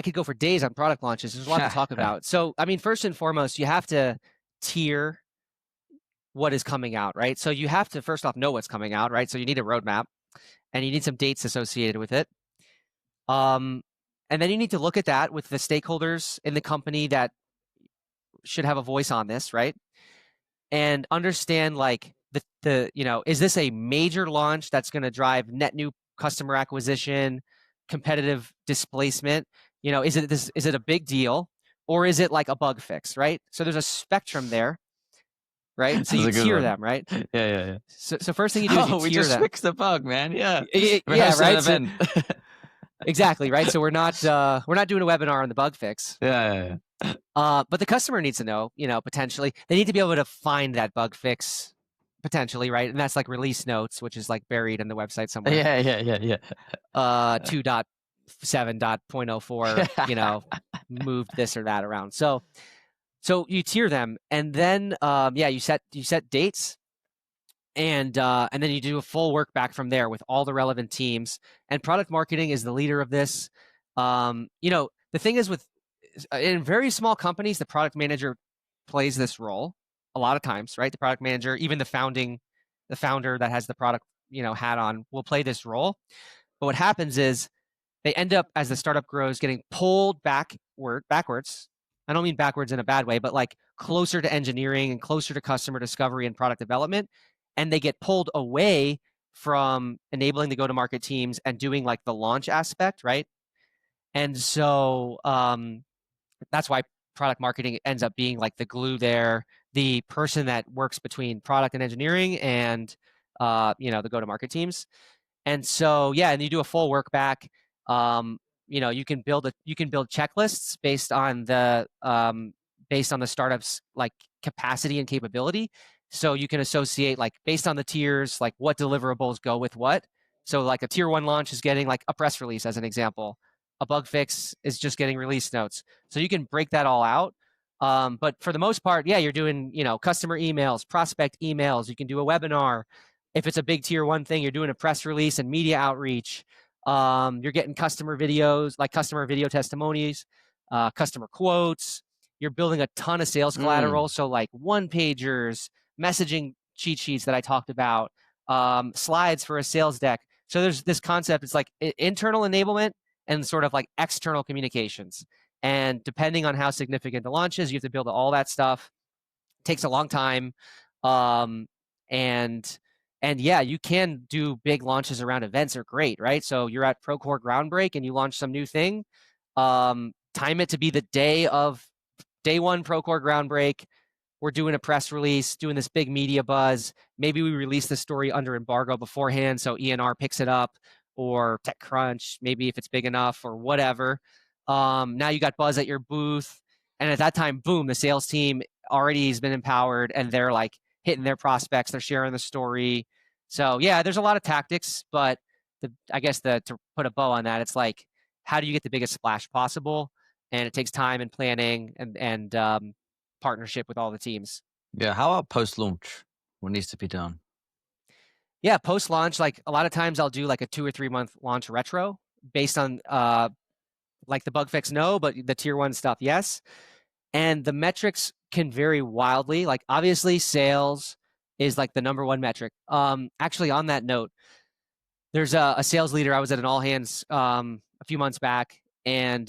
could go for days on product launches. There's a lot to talk about. So I mean, first and foremost, you have to tier what is coming out, right? So you have to first off know what's coming out, right? So you need a roadmap, and you need some dates associated with it. And then you need to look at that with the stakeholders in the company that should have a voice on this, right? And understand, like, is this a major launch that's going to drive net new customer acquisition, competitive displacement? Is it a big deal, or is it like a bug fix, right? So there's a spectrum there, right? So you tier them, right? Yeah. So first thing you do is you tier we just them. fixed the bug, man. Yeah. Yeah, right. So, exactly, right. So we're not doing a webinar on the bug fix. Yeah. But the customer needs to know, potentially they need to be able to find that bug fix potentially, right? And that's like release notes, which is like buried in the website somewhere. Yeah. 2.7.04, moved this or that around. So you tier them, and then you set dates, and then you do a full work back from there with all the relevant teams. And product marketing is the leader of this. The thing is, in very small companies, the product manager plays this role a lot of times, right? The product manager, even the founder that has the product, hat on, will play this role. But what happens is they end up, as the startup grows, getting pulled backwards. I don't mean backwards in a bad way, but like closer to engineering and closer to customer discovery and product development. And they get pulled away from enabling the go-to-market teams and doing like the launch aspect, right? And so that's why product marketing ends up being like the glue there, the person that works between product and engineering and the go-to-market teams. And so and you do a full work back. You can build checklists based on the startup's like capacity and capability. So you can associate, like, based on the tiers, like what deliverables go with what. So like a tier 1 launch is getting like a press release, as an example. A bug fix is just getting release notes. So you can break that all out. But for the most part, you're doing, customer emails, prospect emails. You can do a webinar. If it's a big tier 1 thing, you're doing a press release and media outreach. You're getting customer videos, like customer video testimonies, customer quotes. You're building a ton of sales collateral. So like one-pagers, messaging cheat sheets that I talked about, slides for a sales deck. So there's this concept. It's like internal enablement and sort of like external communications. And depending on how significant the launch is, you have to build all that stuff. It takes a long time. And you can do big launches around events are great, right? So you're at Procore Groundbreak and you launch some new thing. Time it to be the day 1 Procore Groundbreak. We're doing a press release, doing this big media buzz. Maybe we release the story under embargo beforehand, so ENR picks it up, or TechCrunch, maybe if it's big enough, or whatever. Now you got buzz at your booth, and at that time, boom, the sales team already has been empowered, and they're like hitting their prospects, they're sharing the story. So there's a lot of tactics, but I guess to put a bow on that, it's like, how do you get the biggest splash possible? And it takes time and planning and partnership with all the teams. Yeah. How about post launch? What needs to be done? Yeah, post launch, like a lot of times I'll do like a 2 or 3 month launch retro based on like the bug fix, no, but the tier 1 stuff, yes. And the metrics can vary wildly. Like obviously sales is like the number 1 metric. Actually on that note, there's a sales leader. I was at an all hands a few months back, and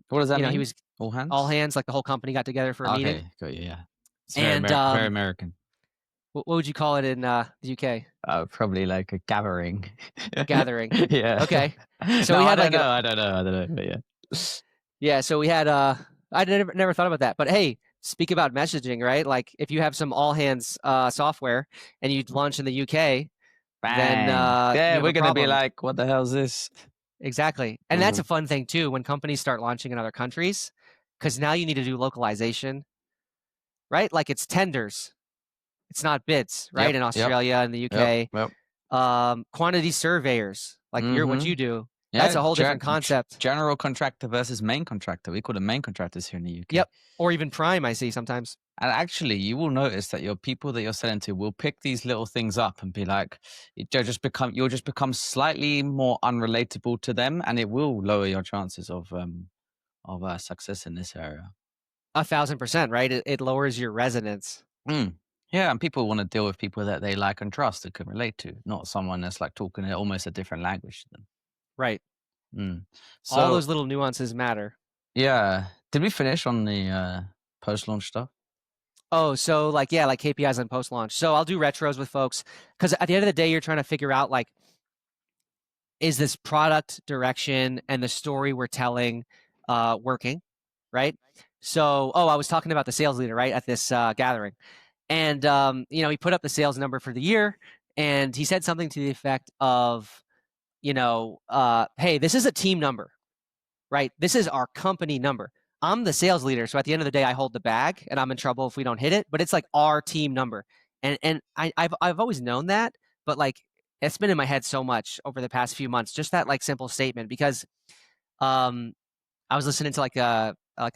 What does that mean? he was All hands? all hands, like the whole company got together for a meeting. Okay, got you. Yeah, it's And very American. what would you call it in the UK? Probably like a gathering. Gathering. Yeah. Okay. So No, we had I don't know, but yeah. yeah. So we had I never thought about that, but hey, speak about messaging, right? Like if you have some all hands software and you launch in the UK, then Bang. Yeah, you have we're a gonna be problem. like, what the hell is this? Exactly. And that's a fun thing too when companies start launching in other countries, because now you need to do localization, right? Like it's tenders, it's not bids, right? Yep, In yep, Australia and the yep. UK. Quantity surveyors, like what you do, that's Yeah, a whole different concept. general contractor versus main contractor. We call them main contractors here in the UK. Yep. Or even prime, I see sometimes. And actually, you will notice that your people that you're selling to will pick these little things up and be like, you'll just become slightly more unrelatable to them, and it will lower your chances of success in this area. 1,000%, right? It lowers your resonance. Yeah, and people want to deal with people that they like and trust and can relate to, not someone that's like talking almost a different language to them. Right. So all those little nuances matter. Yeah. Did we finish on the post-launch stuff? Oh, so like KPIs on post launch. So I'll do retros with folks because at the end of the day, you're trying to figure out like, is this product direction and the story we're telling working, right? So, I was talking about the sales leader, right, at this gathering, and he put up the sales number for the year, and he said something to the effect of, hey, this is a team number, right? This is our company number. I'm the sales leader, so at the end of the day, I hold the bag, and I'm in trouble if we don't hit it. But it's like our team number, and I've always known that, but like it's been in my head so much over the past few months. Just that like simple statement, because I was listening to like a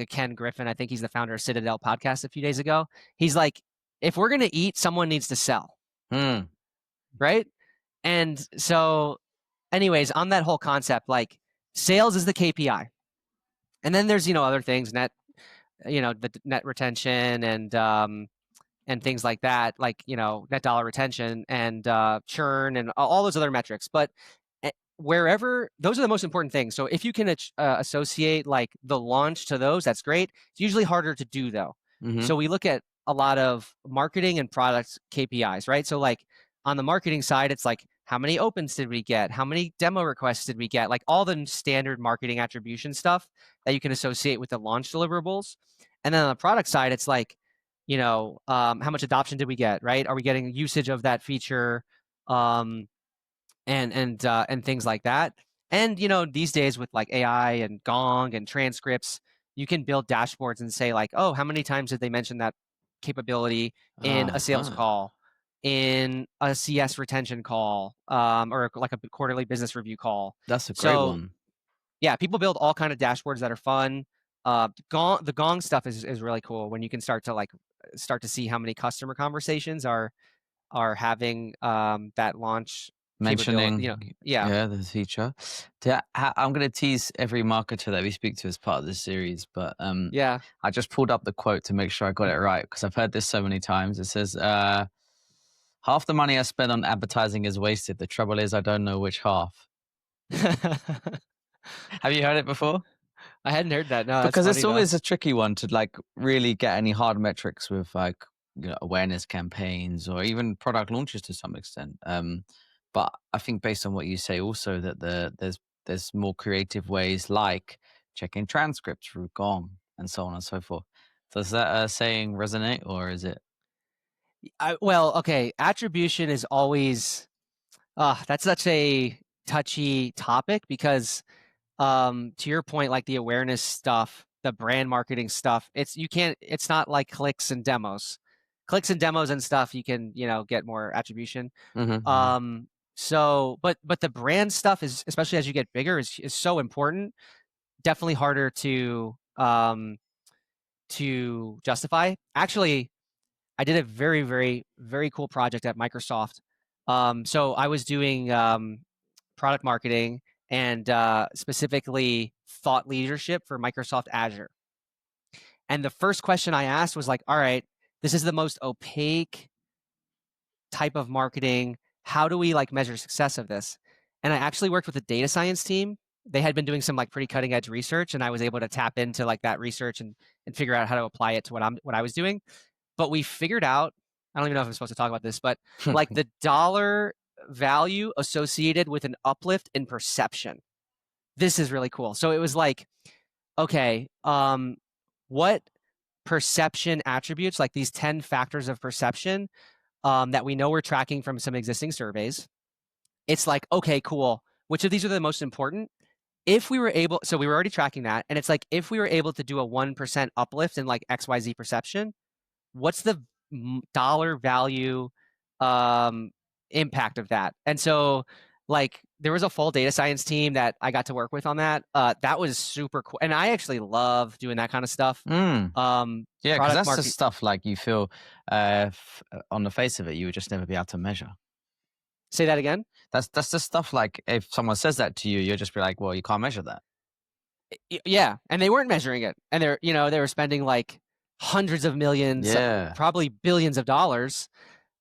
Ken Griffin. I think he's the founder of Citadel podcast a few days ago. He's like, if we're gonna eat, someone needs to sell, right? And so, anyways, on that whole concept, like sales is the KPI. And then there's, other things, the net retention and things like that, like, net dollar retention and churn and all those other metrics. But wherever, those are the most important things. So if you can associate like the launch to those, that's great. It's usually harder to do though. So we look at a lot of marketing and product KPIs, right? So like on the marketing side, it's like, how many opens did we get? How many demo requests did we get? Like all the standard marketing attribution stuff that you can associate with the launch deliverables. And then on the product side, it's like, how much adoption did we get, right? Are we getting usage of that feature, and things like that? And these days with like AI and Gong and transcripts, you can build dashboards and say like, oh, how many times did they mention that capability in a sales call, in a CS retention call, or like a quarterly business review call? That's a great one. Yeah, people build all kind of dashboards that are fun. The Gong stuff is really cool when you can start to see how many customer conversations are having that launch Mentioning, yeah, the feature. Yeah, I'm going to tease every marketer that we speak to as part of this series, but yeah. I just pulled up the quote to make sure I got it right because I've heard this so many times. It says, half the money I spend on advertising is wasted. The trouble is I don't know which half. Have you heard it before? I hadn't heard that. No, because that's it's funny, always a tricky one to like really get any hard metrics with like awareness campaigns or even product launches to some extent. But I think based on what you say also that there's more creative ways like checking transcripts through Gong and so on and so forth. Does that saying resonate or is it? Well, okay. Attribution is always that's such a touchy topic because to your point, like the awareness stuff, the brand marketing stuff, it's not like clicks and demos and stuff. You can, get more attribution. So, but the brand stuff is, especially as you get bigger, is so important. Definitely harder to justify. Actually, I did a very, very, very cool project at Microsoft. So I was doing product marketing and specifically thought leadership for Microsoft Azure. And the first question I asked was like, all right, this is the most opaque type of marketing. How do we like measure success of this? And I actually worked with a data science team. They had been doing some like pretty cutting edge research, and I was able to tap into like that research and figure out how to apply it to what I was doing. But we figured out, I don't even know if I'm supposed to talk about this, but like the dollar value associated with an uplift in perception. This is really cool. So it was like, okay, what perception attributes, like these 10 factors of perception that we know we're tracking from some existing surveys. It's like, okay, cool. Which of these are the most important? If we were able, so we were already tracking that. And it's like, if we were able to do a 1% uplift in like XYZ perception, what's the dollar value impact of that? And so like there was a full data science team that I got to work with on that. That was super cool. And I actually love doing that kind of stuff. Yeah, because that's the market. stuff like you feel on the face of it, you would just never be able to measure. Say that again? That's the stuff like if someone says that to you, you'll just be like, well, you can't measure that. Yeah, and they weren't measuring it, and they were spending like hundreds of millions, Yeah. probably billions of dollars,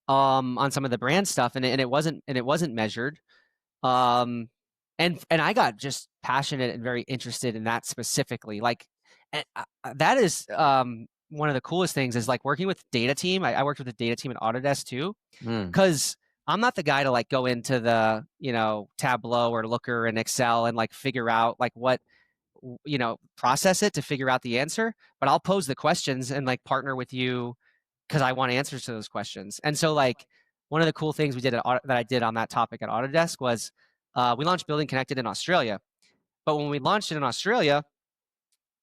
on some of the brand stuff, and it wasn't measured. And I got just passionate and very interested in that specifically. Like, and that is one of the coolest things is like working with data team. I worked with a data team at Autodesk too, because I'm not the guy to like go into the Tableau or Looker and Excel and like figure out like what process it to figure out the answer, but I'll pose the questions and like partner with you because I want answers to those questions. And so like one of the cool things we did that I did on that topic at Autodesk was we launched Building Connected in Australia. But when we launched it in Australia,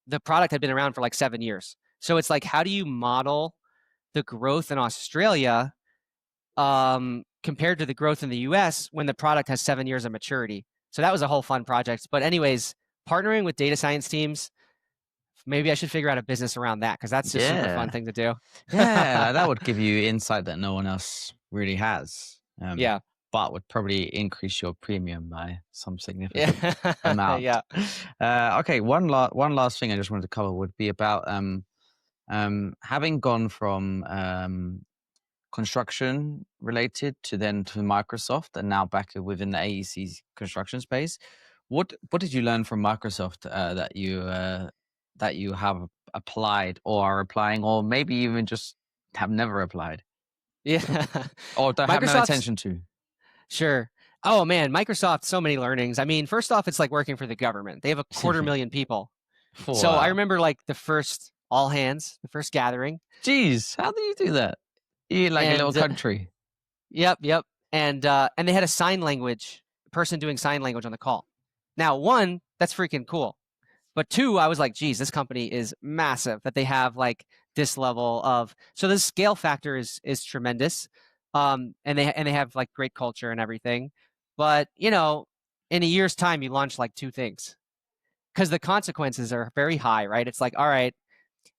the product had been around for like 7 years. So it's like, how do you model the growth in Australia compared to the growth in the US when the product has 7 years of maturity? So that was a whole fun project. But anyways, partnering with data science teams, maybe I should figure out a business around that because that's just a super fun thing to do. Yeah, that would give you insight that no one else really has. Yeah. But would probably increase your premium by some significant amount. Yeah. Okay, one last thing I just wanted to cover would be about having gone from construction related to Microsoft and now back within the AEC's construction space. What did you learn from Microsoft that you have applied or are applying, or maybe even just have never applied? Yeah. Or don't have no attention to? Sure. Oh man, Microsoft, so many learnings. I mean, first off, it's like working for the government. They have 250,000 people. So I remember like the first all hands, the first gathering. Jeez, how do you do that? You're like a little country. Yep. And they had a sign language person doing sign language on the call. Now, one, that's freaking cool. But two, I was like, geez, this company is massive that they have like this level of, so the scale factor is tremendous. And they have like great culture and everything. But, in a year's time, you launch like 2 things because the consequences are very high, right? It's like, all right,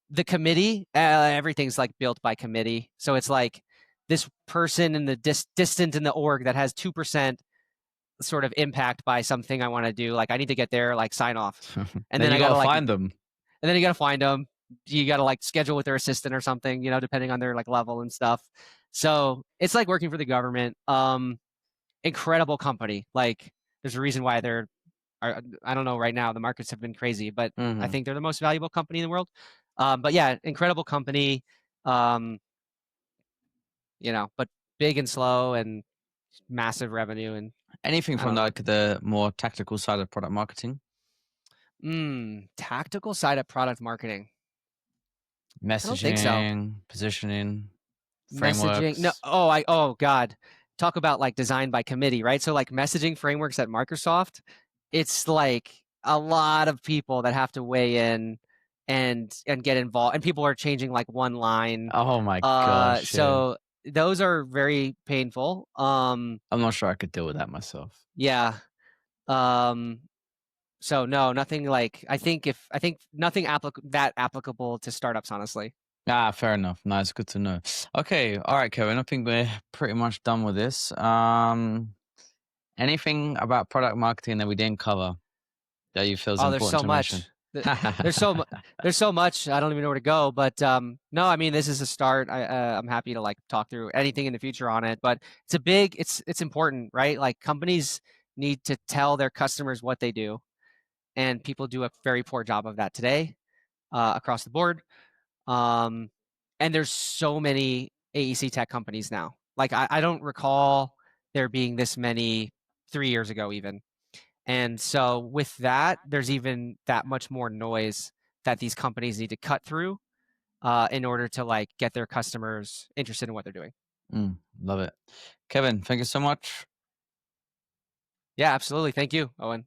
the committee, everything's like built by committee. So it's like this person in the distant in the org that has 2% sort of impact by something I want to do. Like I need to get there, like sign off. And then I gotta find them. And then you gotta find them. You gotta like schedule with their assistant or something, depending on their like level and stuff. So it's like working for the government. Incredible company. Like there's a reason why I don't know right now, the markets have been crazy, but I think they're the most valuable company in the world. But yeah, incredible company. But big and slow and massive revenue. And anything from like the more tactical side of product marketing? Tactical side of product marketing. Messaging, I don't think so. Positioning, frameworks. Messaging. No. Oh God. Talk about like design by committee, right? So like messaging frameworks at Microsoft, it's like a lot of people that have to weigh in and get involved, and people are changing like one line. Oh my gosh. So those are very painful. I'm not sure I could deal with that myself. Yeah. Um, so no, nothing like I think nothing that applicable to startups, honestly. Ah, fair enough. No, it's good to know. Okay, all right, Kevin. I think we're pretty much done with this. Anything about product marketing that we didn't cover that you feel is Oh, there's important so to mention? much. There's so much. I don't even know where to go. But no, I mean, this is a start. I'm happy to like talk through anything in the future on it. But it's important, right? Like companies need to tell their customers what they do, and people do a very poor job of that today across the board. And there's so many AEC tech companies now. Like I don't recall there being this many 3 years ago, even. And so with that, there's even that much more noise that these companies need to cut through in order to like get their customers interested in what they're doing. Love it. Kevin, thank you so much. Yeah, absolutely. Thank you, Owen.